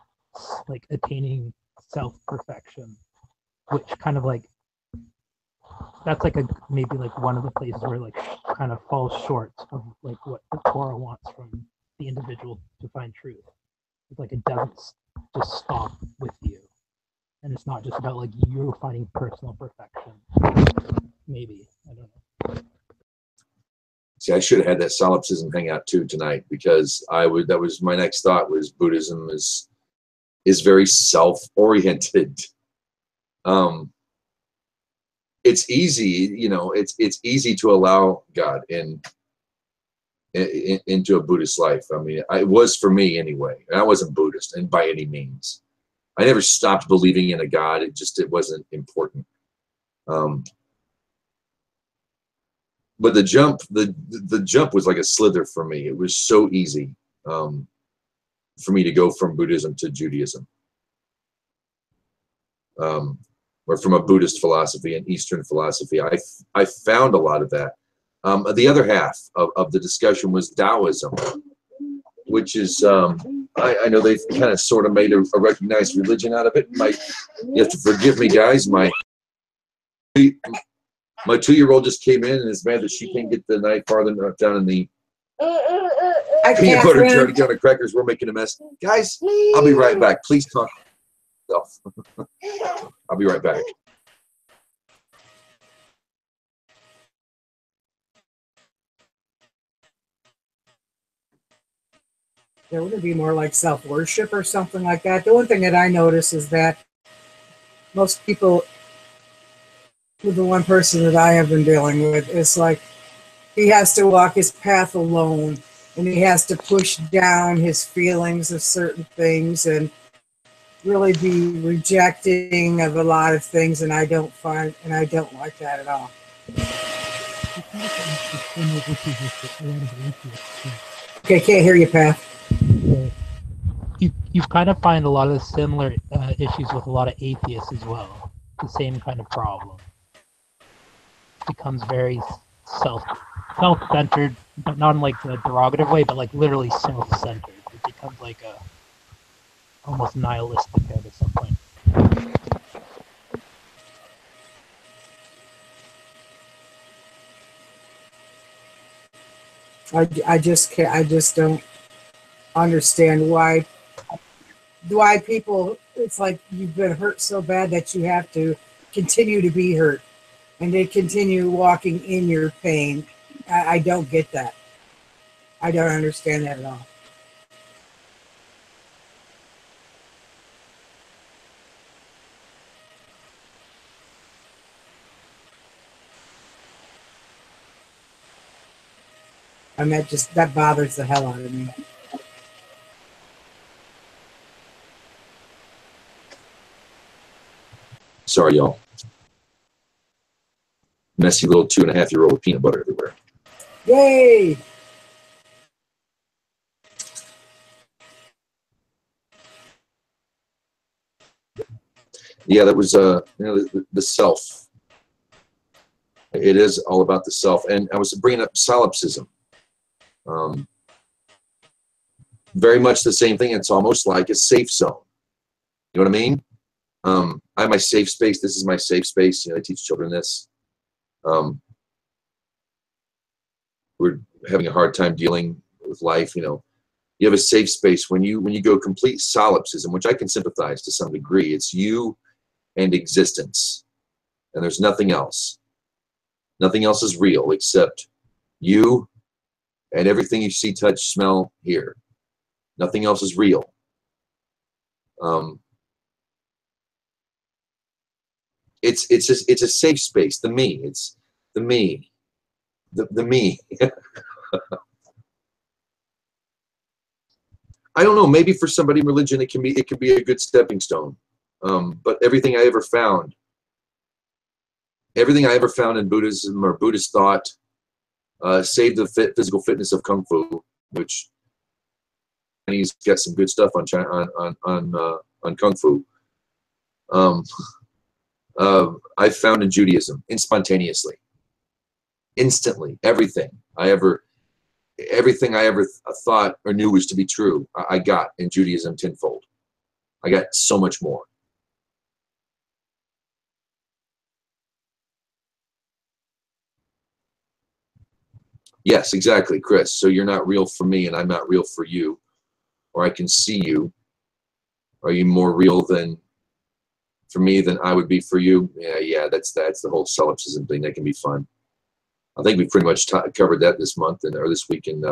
like attaining self-perfection, which kind of like, that's like maybe like one of the places where like kind of falls short of like what the Torah wants from the individual to find truth. It's like it doesn't just stop with you, and it's not just about like you finding personal perfection. Maybe, I don't know. See, I should have had that solipsism hangout too tonight, because that was my next thought, was Buddhism is very self-oriented. It's easy, you know, it's easy to allow God into a Buddhist life. I mean, it was for me anyway. And I wasn't Buddhist, and by any means. I never stopped believing in a God. It wasn't important. But the jump was like a slither for me. It was so easy for me to go from Buddhism to Judaism, or from a Buddhist philosophy and Eastern philosophy. I found a lot of that. The other half of the discussion was Taoism, which is, I know they've kind of sort of made a recognized religion out of it. You have to forgive me, guys. My 2-year-old just came in and is mad that she can't get the knife farther enough down in the peanut butter jar to get on the crackers. We're making a mess. Guys, I'll be right back. Please talk to yourself. I'll be right back. Yeah, would it be more like self-worship or something like that? The one thing that I notice is that most people, with the one person that I have been dealing with, it's like he has to walk his path alone, and he has to push down his feelings of certain things and really be rejecting of a lot of things, and I don't like that at all. Okay, can't hear you, Pat. You kind of find a lot of similar issues with a lot of atheists as well. The same kind of problem. Becomes very self-centered, but not in like a derogative way, but like literally self-centered. It becomes like a almost nihilistic at some point. I just don't understand why people, it's like you've been hurt so bad that you have to continue to be hurt, and they continue walking in your pain. I don't get that. I don't understand that at all. And that bothers the hell out of me. Sorry, y'all. Messy little 2.5-year-old with peanut butter everywhere. Yay! Yeah, that was the self. It is all about the self, and I was bringing up solipsism. Very much the same thing. It's almost like a safe zone. You know what I mean? I have my safe space. This is my safe space. You know, I teach children this. We're having a hard time dealing with life. You know, you have a safe space when you go complete solipsism, which I can sympathize to some degree. It's you and existence, and there's nothing else. Nothing else is real except you and everything you see, touch, smell, hear. Nothing else is real. It's a safe space. The me. It's the me. The me. I don't know. Maybe for somebody in religion, it can be a good stepping stone. But everything I ever found in Buddhism or Buddhist thought, save the physical fitness of Kung Fu, which Chinese got some good stuff on Kung Fu. I found in Judaism, spontaneously, instantly, everything I ever thought or knew was to be true, I got in Judaism tenfold. I got so much more. Yes, exactly, Chris. So you're not real for me and I'm not real for you, or I can see you. Are you more real than for me than I would be for you? Yeah, that's the whole solipsism thing. That can be fun. I think we pretty much covered that this month or this week in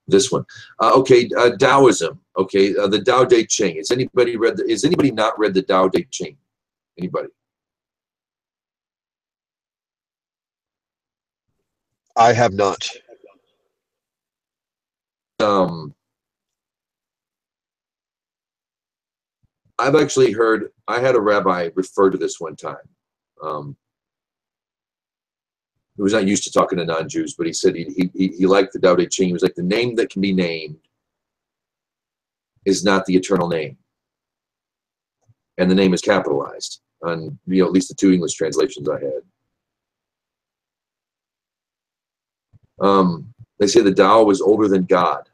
this one. Okay, Taoism. Okay, the Tao Te Ching. Has anybody not read the Tao Te Ching? Anybody? I have not. I've actually heard. I had a rabbi refer to this one time. He was not used to talking to non-Jews, but he said he liked the Tao Te Ching. He was like, the name that can be named is not the eternal name, and the name is capitalized on at least the two English translations I had. They say the Tao was older than God.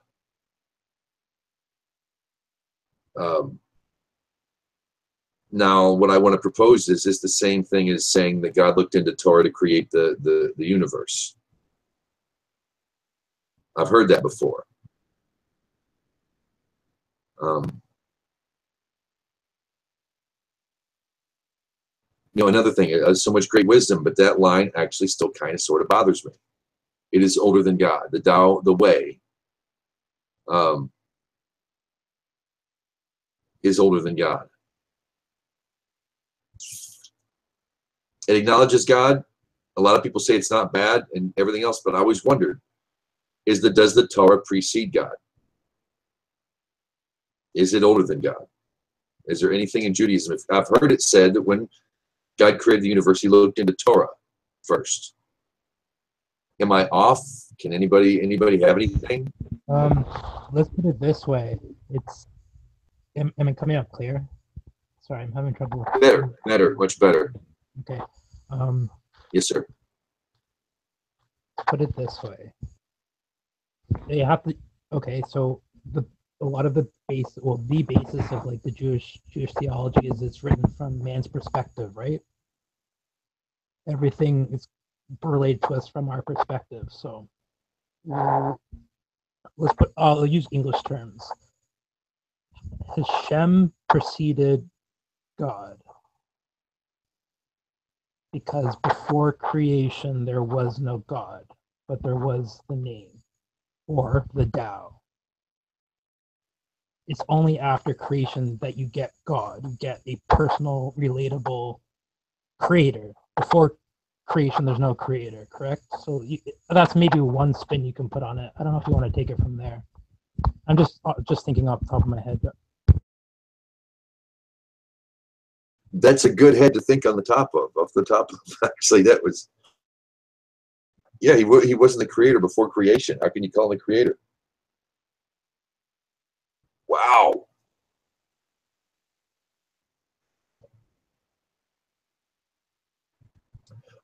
Now, what I want to propose is the same thing as saying that God looked into Torah to create the universe. I've heard that before. Another thing, so much great wisdom, but that line actually still kind of sort of bothers me. It is older than God. The Tao, the way, is older than God. It acknowledges God. A lot of people say it's not bad and everything else, but I always wondered, does the Torah precede God? Is it older than God? Is there anything in Judaism? I've heard it said that when God created the universe, he looked into Torah first. Am I off? Can anybody have anything? Let's put it this way. Am I coming up clear? Sorry, I'm having trouble. Better, much better. Okay. Yes, sir. Put it this way. You have to. Okay, so a lot of the basis of like the Jewish theology is it's written from man's perspective, right? Everything is related to us from our perspective. So I'll use English terms. Hashem preceded God because before creation there was no God, but there was the name or the Tao. It's only after creation that you get God, you get a personal, relatable creator. Before creation, there's no creator, correct? So that's maybe one spin you can put on it. I don't know if you want to take it from there. I'm just thinking off the top of my head. That's a good head to think on the top of. Off the top of, actually, that was. Yeah, he wasn't the creator before creation. How can you call him the creator? Wow.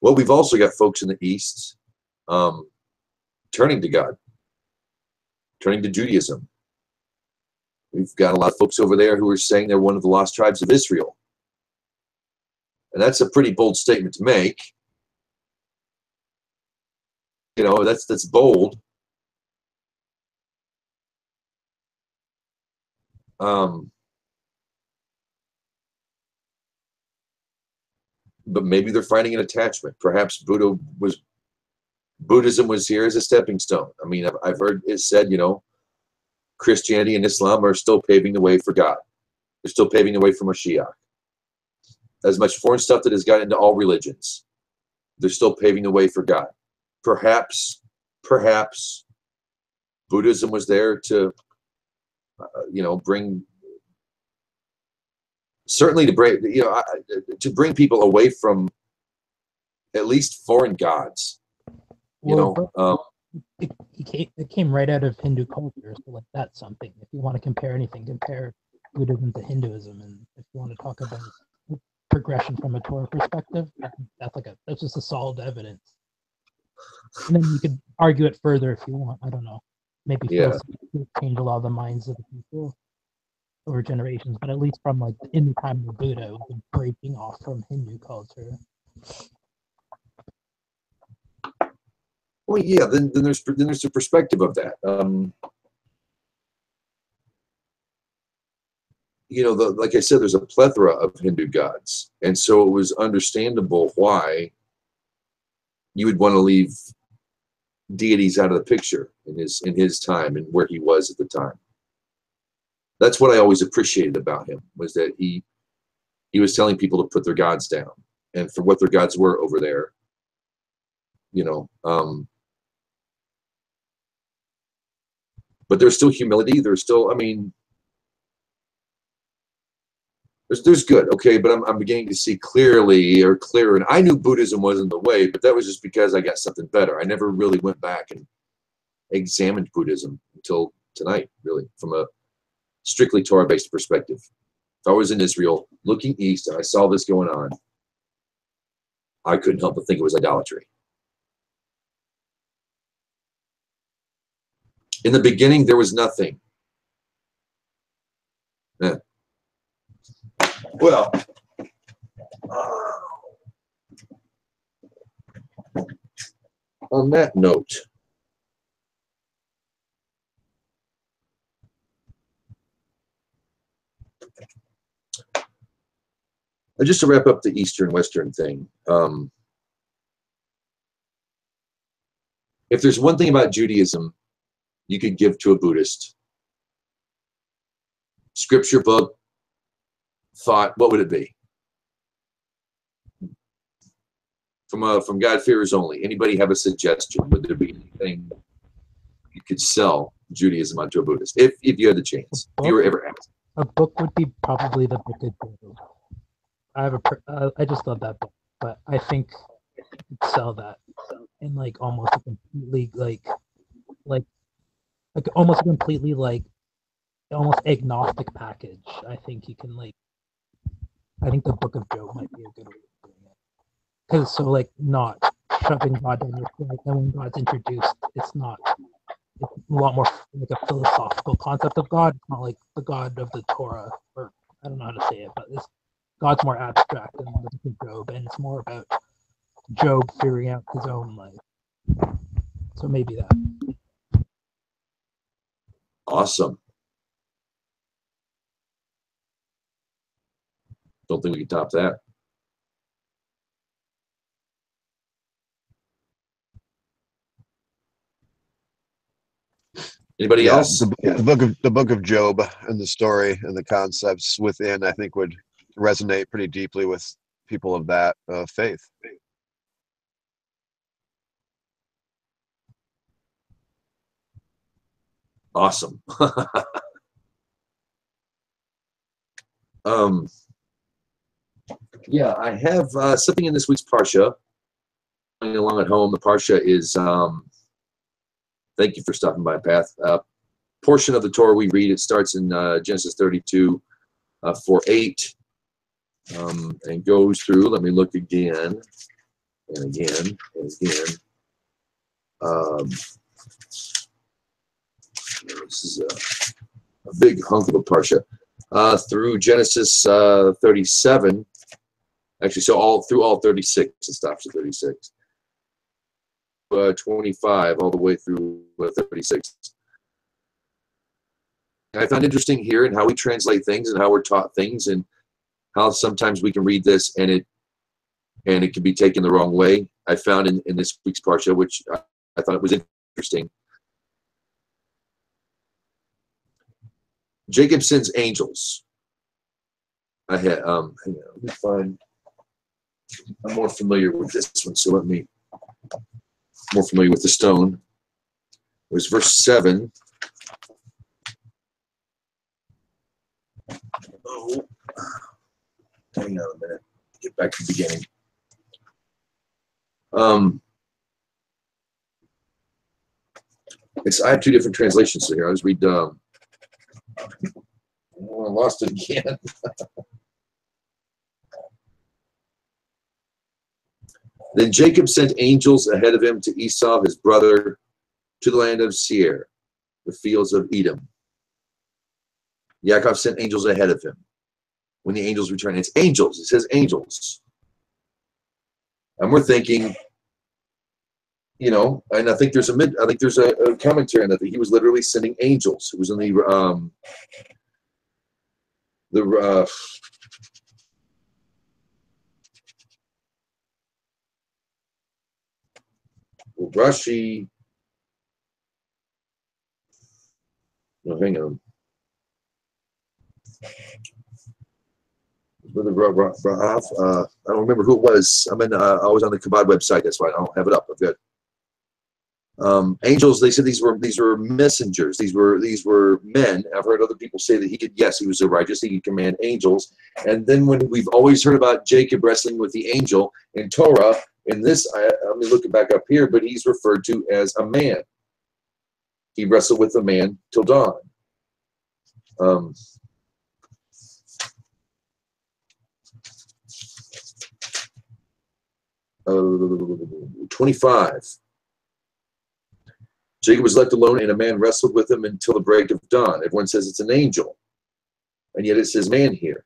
Well, we've also got folks in the East turning to God, turning to Judaism. We've got a lot of folks over there who are saying they're one of the lost tribes of Israel. And that's a pretty bold statement to make. You know, that's bold. But maybe they're finding an attachment. Perhaps Buddhism was here as a stepping stone. I mean, I've heard it said, you know, Christianity and Islam are still paving the way for God. They're still paving the way for Mashiach. As much foreign stuff that has got into all religions, they're still paving the way for God. Perhaps Buddhism was there to, you know, bring, certainly to bring, you know, to bring people away from at least foreign gods. You know, it came right out of Hindu culture, so like that's something. If you want to compare anything, compare Buddhism to Hinduism, and if you want to talk about progression from a Torah perspective, that's just a solid evidence. And then you could argue it further if you want. I don't know. Maybe change a lot of the minds of the people over generations, but at least from like in the time of Buddha, it was breaking off from Hindu culture. Well, yeah. Then there's the perspective of that. You know, like I said, there's a plethora of Hindu gods, and so it was understandable why you would want to leave deities out of the picture in his time and where he was at the time. That's what I always appreciated about him, was that he was telling people to put their gods down, and for what their gods were over there, you know. But there's still humility. There's still, I mean, there's good, okay, but I'm beginning to see clearer, and I knew Buddhism wasn't the way, but that was just because I got something better. I never really went back and examined Buddhism until tonight, really, from a strictly Torah-based perspective. If I was in Israel looking east and I saw this going on, I couldn't help but think it was idolatry. In the beginning, there was nothing. Yeah. Well, on that note, just to wrap up the Eastern-Western thing, if there's one thing about Judaism you could give to a Buddhist, scripture, book, thought, what would it be? From God-fearers only. Anybody have a suggestion? Would there be anything you could sell Judaism onto a Buddhist if you had the chance? If you were ever asked. A book would be probably the Book of Job. I just love that book, but I think you could sell that in like almost a completely like almost a completely almost agnostic package. I think you can I think the Book of Job might be a good way of doing it. Because so not shoving God down your throat, and when God's introduced, it's a lot more like a philosophical concept of God. It's not like the God of the Torah, or I don't know how to say it, but God's more abstract than the Book of Job, and it's more about Job figuring out his own life. So maybe that. Awesome. Don't think we can top that. Anybody else? The book of Job and the story and the concepts within, I think, would resonate pretty deeply with people of that faith. Awesome. Yeah, I have something in this week's Parsha. Going along at home, the Parsha is, thank you for stopping by, Path. Portion of the Torah we read, it starts in Genesis 32, 4-8, and goes through, let me look again, and again, and again. This is a big hunk of a parsha, through Genesis 37. Actually, so through all 36, it stops at 36. 25 all the way through 36. I found interesting here in how we translate things and how we're taught things, and how sometimes we can read this and it can be taken the wrong way. I found in this week's parsha, which I thought it was interesting. Jacob sends angels. I had hang on, let me find. I'm more familiar with this one, so let me. More familiar with the stone. It was verse 7. Oh, hang on a minute. Get back to the beginning. I have two different translations here. I'll just read. I lost it again. Then Jacob sent angels ahead of him to Esau, his brother, to the land of Seir, the fields of Edom. Yaakov sent angels ahead of him. When the angels returned, it's angels. It says angels. And we're thinking, you know, and I think there's a commentary on that he was literally sending angels. It was in the Rashi. No, hang on. I don't remember who it was. I was on the Kabbalah website. That's why I don't have it up. I've got angels. They said these were messengers. These were men. I've heard other people say that he was a righteous. He could command angels. And then when we've always heard about Jacob wrestling with the angel in Torah, in this, let me look it back up here, but he's referred to as a man. He wrestled with a man till dawn. 25. Jacob was left alone, and a man wrestled with him until the break of dawn. Everyone says it's an angel, and yet it says man here.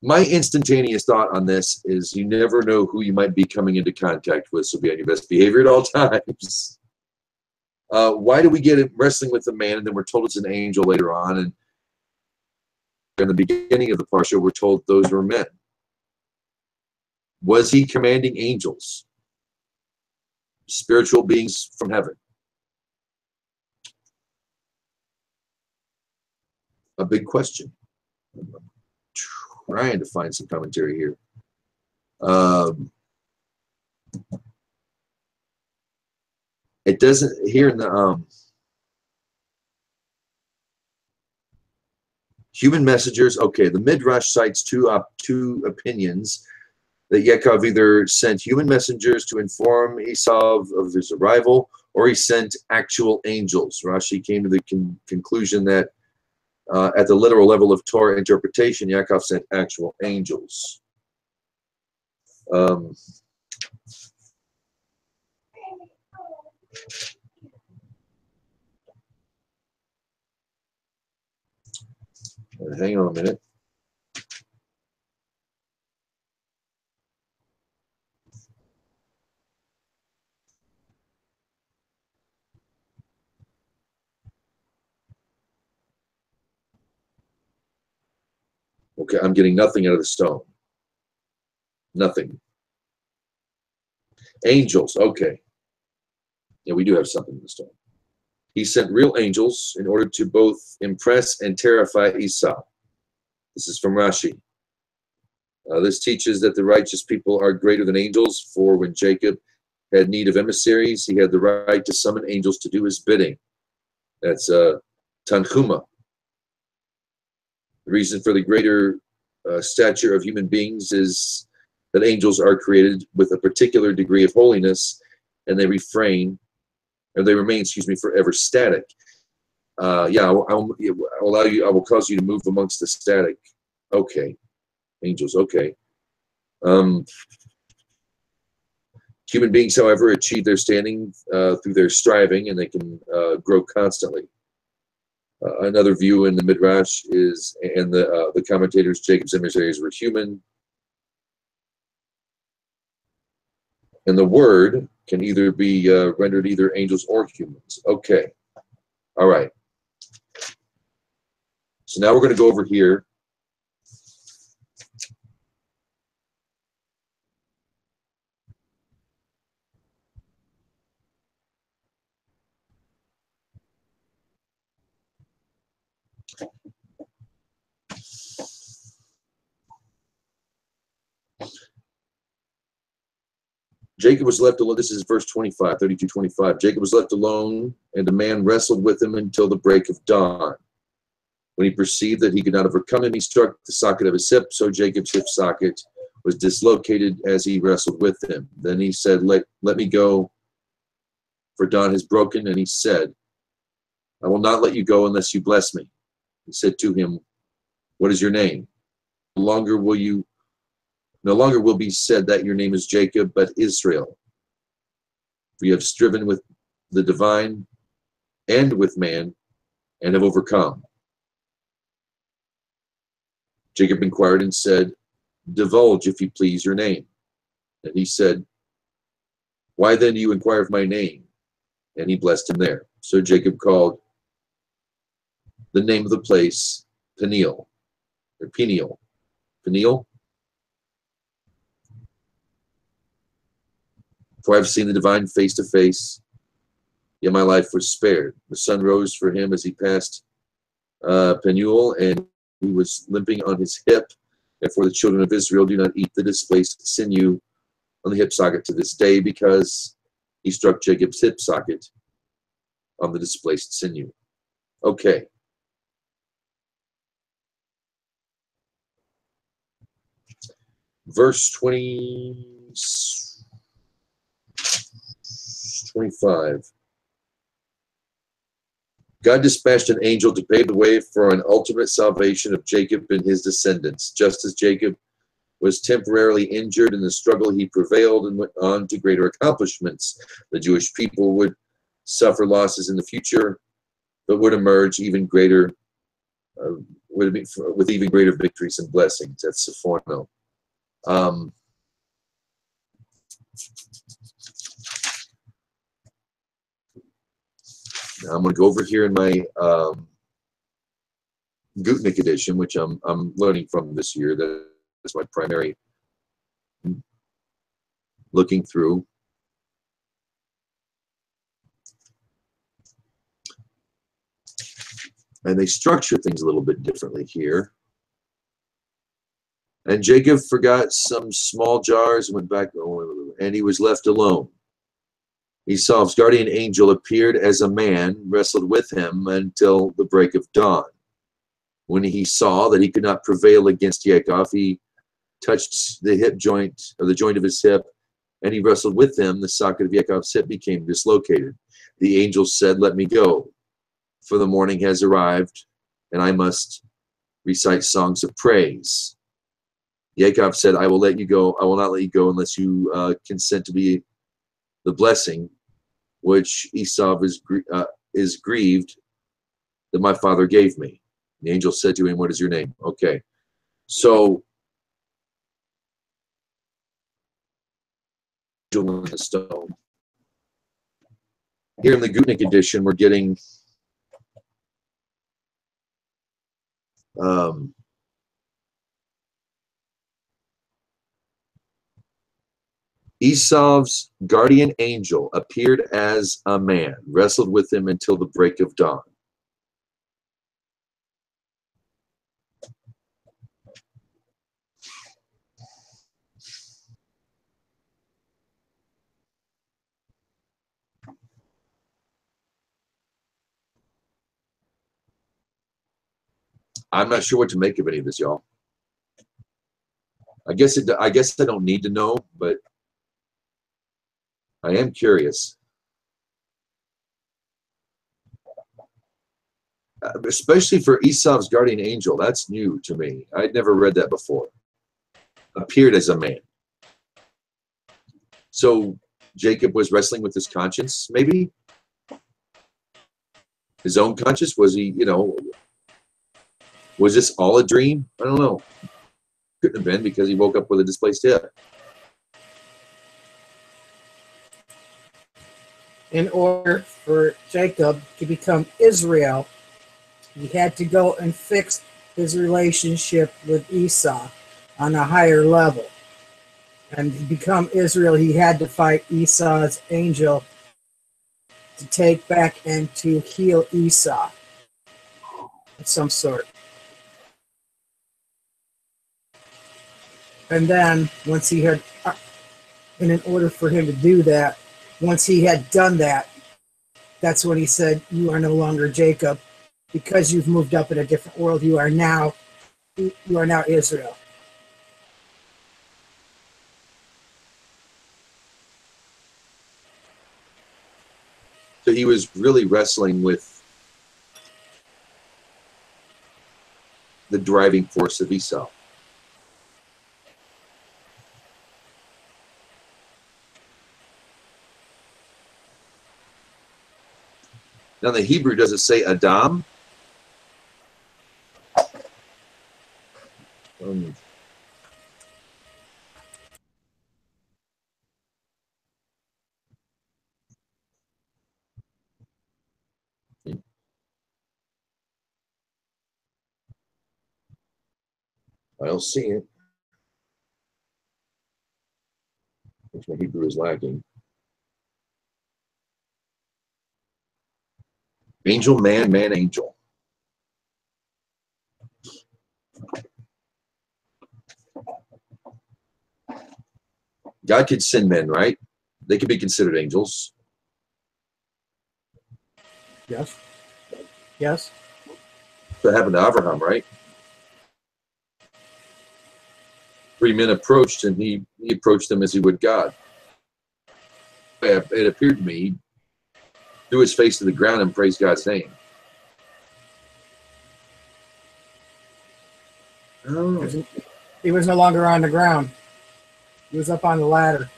My instantaneous thought on this is you never know who you might be coming into contact with, so be on your best behavior at all times. Why do we get it wrestling with a man, and then we're told it's an angel later on? And in the beginning of the parsha, we're told those were men. Was he commanding angels? Spiritual beings from heaven? A big question. I'm trying to find some commentary here. It doesn't, here in the human messengers, okay, the Midrash cites two opinions that Yaakov either sent human messengers to inform Esau of his arrival, or he sent actual angels. Rashi came to the conclusion that at the literal level of Torah interpretation, Yaakov sent actual angels. Hang on a minute. Okay, I'm getting nothing out of the stone. Nothing. Angels, okay. Yeah, we do have something in the stone. He sent real angels in order to both impress and terrify Esau. This is from Rashi. This teaches that the righteous people are greater than angels, for when Jacob had need of emissaries, he had the right to summon angels to do his bidding. That's Tanchuma. The reason for the greater stature of human beings is that angels are created with a particular degree of holiness, and they remain, forever static. Yeah, I will cause you to move amongst the static. Okay, angels. Okay. Human beings, however, achieve their standing through their striving, and they can grow constantly. Another view in the Midrash is, and the commentators, Jacob's emissaries were human. And the word can either be rendered either angels or humans. Okay. All right. So now we're going to go over here. Jacob was left alone. This is verse 25, 32-25. Jacob was left alone, and a man wrestled with him until the break of dawn. When he perceived that he could not overcome him, he struck the socket of his hip, so Jacob's hip socket was dislocated as he wrestled with him. Then he said, let me go, for dawn has broken. And he said, I will not let you go unless you bless me. He said to him, what is your name? No longer will be said that your name is Jacob, but Israel. For you have striven with the divine and with man, and have overcome. Jacob inquired and said, divulge, if you please, your name. And he said, why then do you inquire of my name? And he blessed him there. So Jacob called the name of the place Peniel, or Peniel. Peniel? For I have seen the divine face to face, yet my life was spared. The sun rose for him as he passed Peniel, and he was limping on his hip. Therefore the children of Israel do not eat the displaced sinew on the hip socket to this day, because he struck Jacob's hip socket on the displaced sinew. Okay. Verse 25. God dispatched an angel to pave the way for an ultimate salvation of Jacob and his descendants. Just as Jacob was temporarily injured in the struggle, he prevailed and went on to greater accomplishments. The Jewish people would suffer losses in the future, but would emerge even greater, with even greater victories and blessings. That's Sephono. Now I'm going to go over here in my Gutnick edition, which I'm learning from this year. That's my primary looking through. And they structure things a little bit differently here. And Jacob forgot some small jars and went back, and he was left alone. Esau's guardian angel appeared as a man, wrestled with him until the break of dawn. When he saw that he could not prevail against Yaakov, he touched the hip joint, or the joint of his hip, and he wrestled with him. The socket of Yaakov's hip became dislocated. The angel said, let me go, for the morning has arrived, and I must recite songs of praise. Yaakov said, I will let you go. I will not let you go unless you consent to be the blessing which Esau is grieved that my father gave me. The angel said to him, what is your name? Okay. So, in the stone. Here in the Gutnick edition, we're getting Esau's guardian angel appeared as a man, wrestled with him until the break of dawn. I'm not sure what to make of any of this, y'all. I guess I don't need to know, but I am curious. Especially for Esau's guardian angel, that's new to me. I'd never read that before. Appeared as a man. So Jacob was wrestling with his conscience, maybe? His own conscience? Was he, you know, was this all a dream? I don't know. Couldn't have been, because he woke up with a displaced hip. In order for Jacob to become Israel, he had to go and fix his relationship with Esau on a higher level. And to become Israel, he had to fight Esau's angel to take back and to heal Esau of some sort. And then once he had, and in order for him to do that, once he had done that, that's when he said, "You are no longer Jacob, because you've moved up in a different world. You are now Israel." So he was really wrestling with the driving force of Esau. Now, in the Hebrew, does it say Adam? I don't see it. Which my Hebrew is lacking. Angel, man, man, angel. God could send men, right? They could be considered angels. Yes. Yes. That happened to Abraham, right? 3 men approached, and he approached them as he would God. It appeared to me, he threw his face to the ground and praised God's name. Oh. He was no longer on the ground. He was up on the ladder.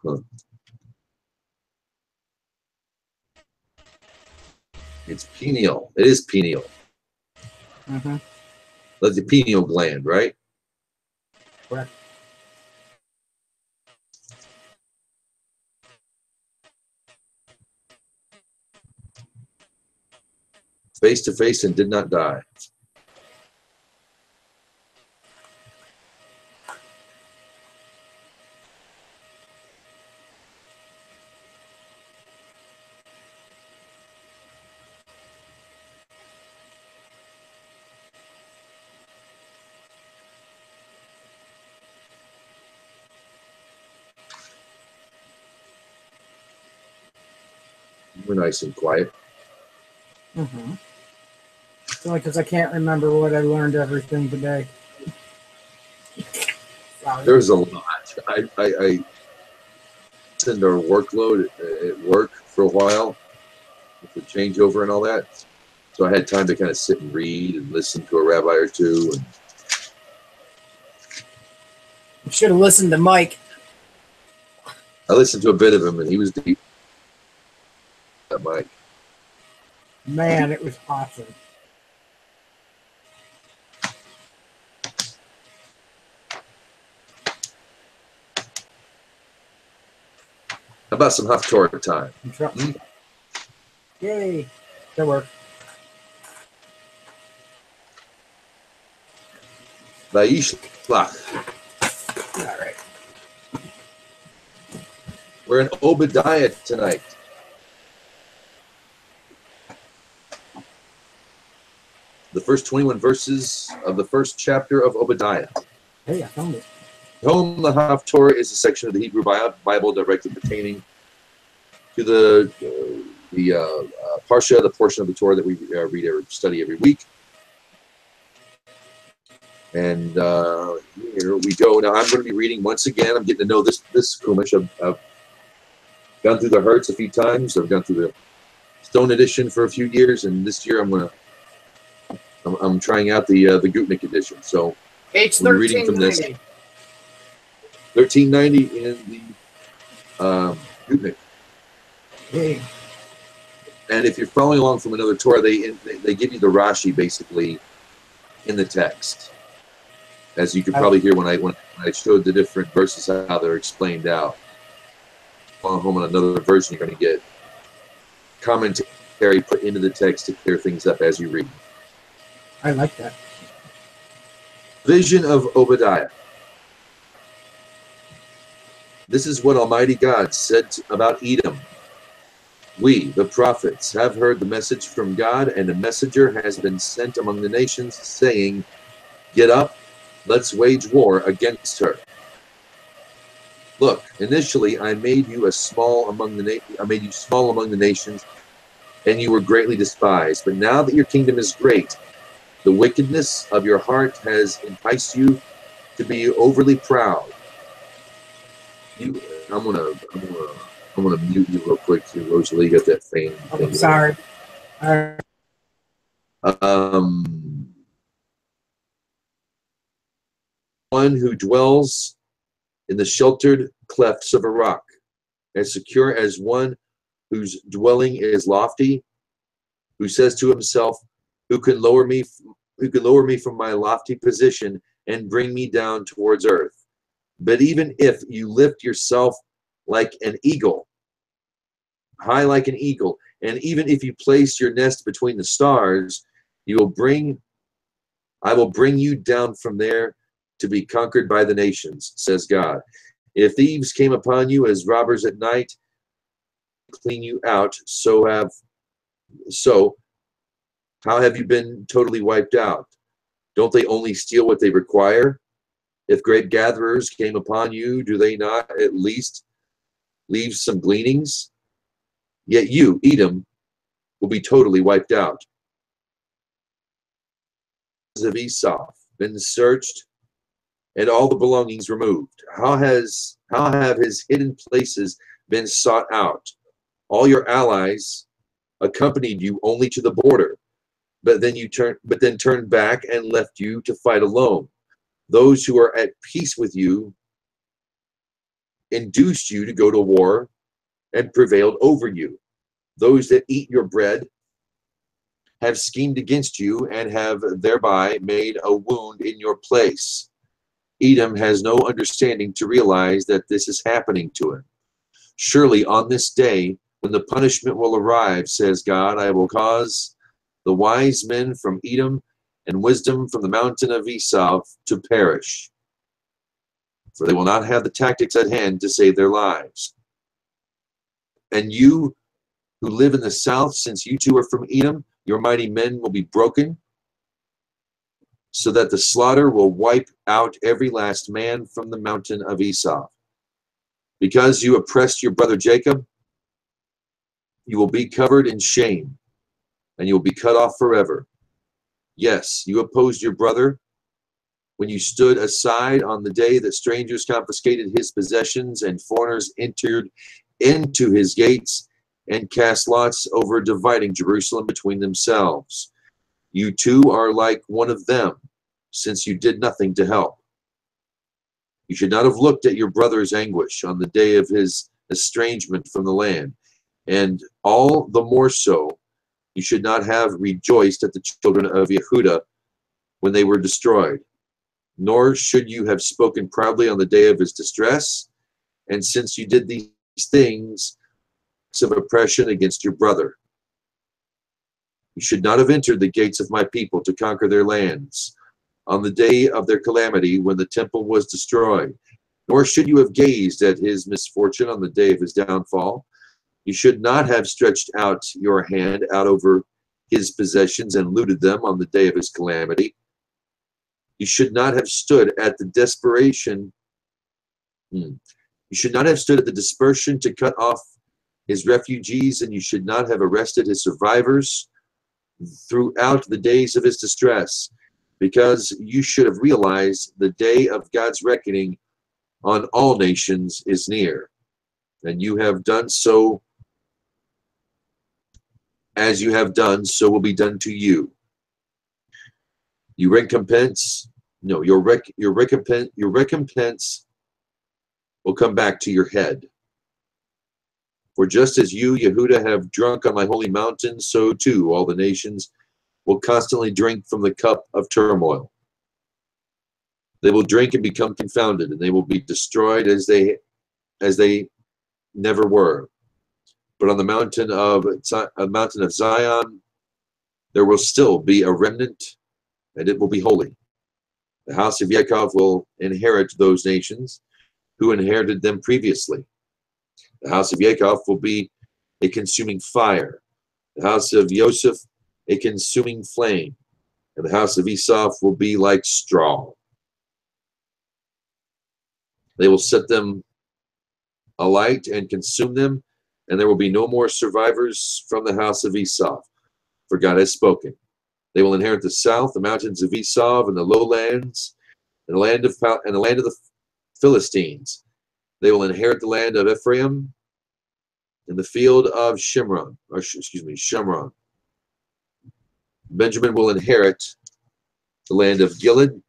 Huh. It's pineal. It is pineal. Mm-hmm. That's the pineal gland, right? Correct. Face to face and did not die. We're nice and quiet. Mm-hmm. It's only because I can't remember what I learned everything today. There's a lot. I send our workload at work for a while with the changeover and all that. So I had time to kind of sit and read and listen to a rabbi or two. And You should have listened to Mike. I listened to a bit of him, and he was deep. That Mike. Man, it was awesome. How about some Huff Torah time? Yay. That worked. Vayishlach. All right. We're in Obadiah tonight. The first 21 verses of the first chapter of Obadiah. Hey, I found it. Home the Huff Torah is a section of the Hebrew Bible directly pertaining to the Parsha, the portion of the Torah that we read or study every week. And here we go. Now I'm going to be reading once again. I'm getting to know this Chumash. I've gone through the Hertz a few times. I've gone through the Stone edition for a few years, and this year I'm trying out the Gutnick edition. So H13 we're reading from this. 1390 in the Gutnick. Hey, And if you're following along from another Torah, they give you the Rashi basically in the text, as you could probably hear when I showed the different verses how they're explained out. On home on another version, you're going to get commentary put into the text to clear things up as you read. I like that. Vision of Obadiah. This is what Almighty God said about Edom. We, the prophets, have heard the message from God, and a messenger has been sent among the nations, saying, "Get up, let's wage war against her." Look, initially I made you small among the nations, and you were greatly despised. But now that your kingdom is great, the wickedness of your heart has enticed you to be overly proud. I'm gonna mute you real quick here, Rosalie. You got that thing. I'm sorry. One who dwells in the sheltered clefts of a rock, as secure as one whose dwelling is lofty, who says to himself, who can lower me from my lofty position and bring me down towards earth? But even if you lift yourself like an eagle, high like an eagle, and even if you place your nest between the stars, I will bring you down from there to be conquered by the nations, says God. If thieves came upon you as robbers at night, clean you out, so how have you been totally wiped out? Don't they only steal what they require? If grape gatherers came upon you, do they not at least leave some gleanings? Yet you, Edom, will be totally wiped out. Of Esau been searched and all the belongings removed. How have his hidden places been sought out? All your allies accompanied you only to the border, but then turned back and left you to fight alone. Those who are at peace with you induced you to go to war and prevailed over you. Those that eat your bread have schemed against you and have thereby made a wound in your place. Edom has no understanding to realize that this is happening to him. Surely on this day, when the punishment will arrive, says God, I will cause the wise men from Edom and wisdom from the mountain of Esau to perish, for they will not have the tactics at hand to save their lives. And you who live in the south, since you too are from Edom, your mighty men will be broken, so that the slaughter will wipe out every last man from the mountain of Esau. Because you oppressed your brother Jacob, you will be covered in shame, and you will be cut off forever. Yes, you opposed your brother when you stood aside on the day that strangers confiscated his possessions and foreigners entered into his gates and cast lots over dividing Jerusalem between themselves. You too are like one of them, since you did nothing to help. You should not have looked at your brother's anguish on the day of his estrangement from the land, and all the more so, you should not have rejoiced at the children of Yehuda when they were destroyed, nor should you have spoken proudly on the day of his distress, and since you did these things of oppression against your brother. You should not have entered the gates of my people to conquer their lands on the day of their calamity when the temple was destroyed, nor should you have gazed at his misfortune on the day of his downfall. You should not have stretched out your hand out over his possessions and looted them on the day of his calamity. You should not have stood at the desperation. You should not have stood at the dispersion to cut off his refugees, and you should not have arrested his survivors throughout the days of his distress, because you should have realized the day of God's reckoning on all nations is near, and you have done so. As you have done, so will be done to you. Your recompense will come back to your head. For just as you, Yehuda, have drunk on my holy mountain, so too all the nations will constantly drink from the cup of turmoil. They will drink and become confounded, and they will be destroyed as they never were. But on the mountain of Zion, there will still be a remnant, and it will be holy. The house of Yaakov will inherit those nations who inherited them previously. The house of Yaakov will be a consuming fire. The house of Yosef, a consuming flame. And the house of Esau will be like straw. They will set them alight and consume them, and there will be no more survivors from the house of Esau, for God has spoken. They will inherit the south, the mountains of Esau, and the lowlands, and the land of the Philistines. They will inherit the land of Ephraim and the field of Shimron. Benjamin will inherit the land of Gilead.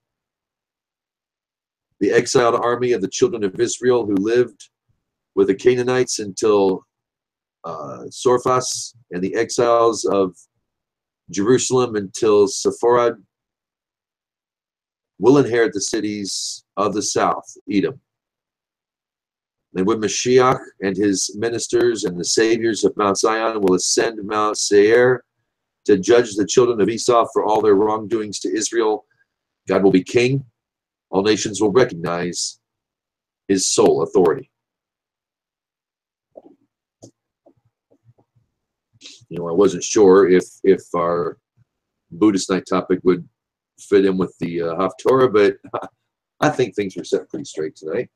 The exiled army of the children of Israel who lived with the Canaanites until Sorphas, and the exiles of Jerusalem until Sepharad will inherit the cities of the south, Edom. And when Mashiach and his ministers and the saviors of Mount Zion will ascend Mount Seir to judge the children of Esau for all their wrongdoings to Israel, God will be king. All nations will recognize his sole authority. You know, I wasn't sure if our Buddhist night topic would fit in with the Torah, but I think things were set pretty straight tonight.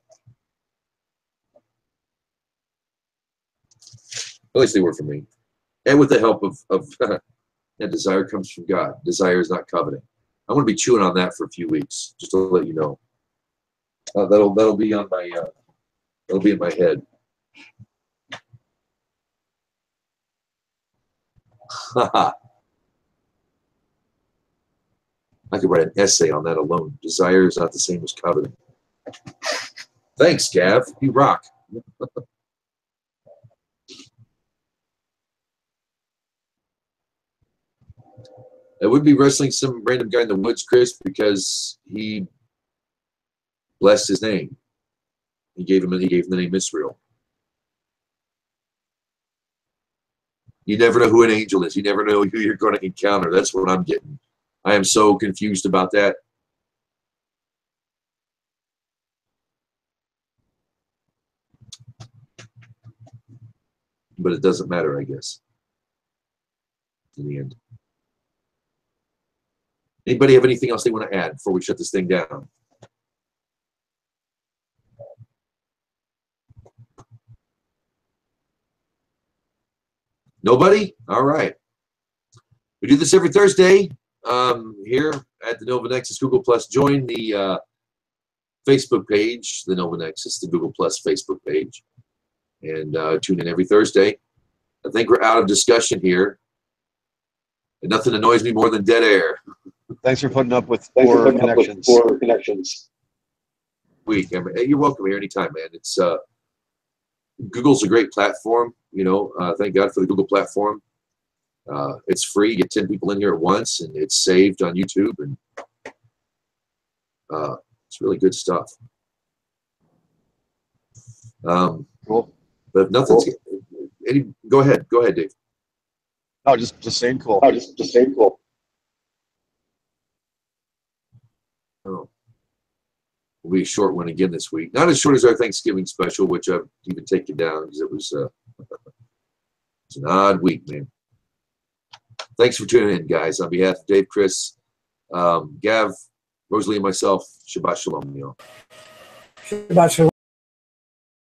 At least they were for me. And with the help of that desire comes from God. Desire is not coveting. I'm going to be chewing on that for a few weeks, just to let you know. That'll be on my that'll be in my head. I could write an essay on that alone. Desire is not the same as coveting. Thanks, Gav. You rock. I would be wrestling some random guy in the woods, Chris, because he blessed his name. He gave him the name Israel. You never know who an angel is. You never know who you're going to encounter. That's what I'm getting. I am so confused about that. But it doesn't matter, I guess, in the end. Anybody have anything else they want to add before we shut this thing down? Nobody? All right. We do this every Thursday here at the Nilvah Nexus Google Plus. Join the Facebook page, the Nilvah Nexus, the Google Plus Facebook page, and tune in every Thursday. I think we're out of discussion here, and nothing annoys me more than dead air. Thanks for putting up with poor connections. Week. I mean, you're welcome here anytime, man. It's Google's a great platform. You know, thank God for the Google platform. It's free. You get 10 people in here at once, and it's saved on YouTube, and it's really good stuff. Cool. But nothing's. Cool. Go ahead, Dave. No, just saying cool. Just saying cool. Oh. Will be a short one again this week. Not as short as our Thanksgiving special, which I've even taken down because it was it's an odd week, man. Thanks for tuning in, guys. On behalf of Dave, Chris, Gav, Rosalie, and myself, Shabbat Shalom, y'all. Shabbat Shalom.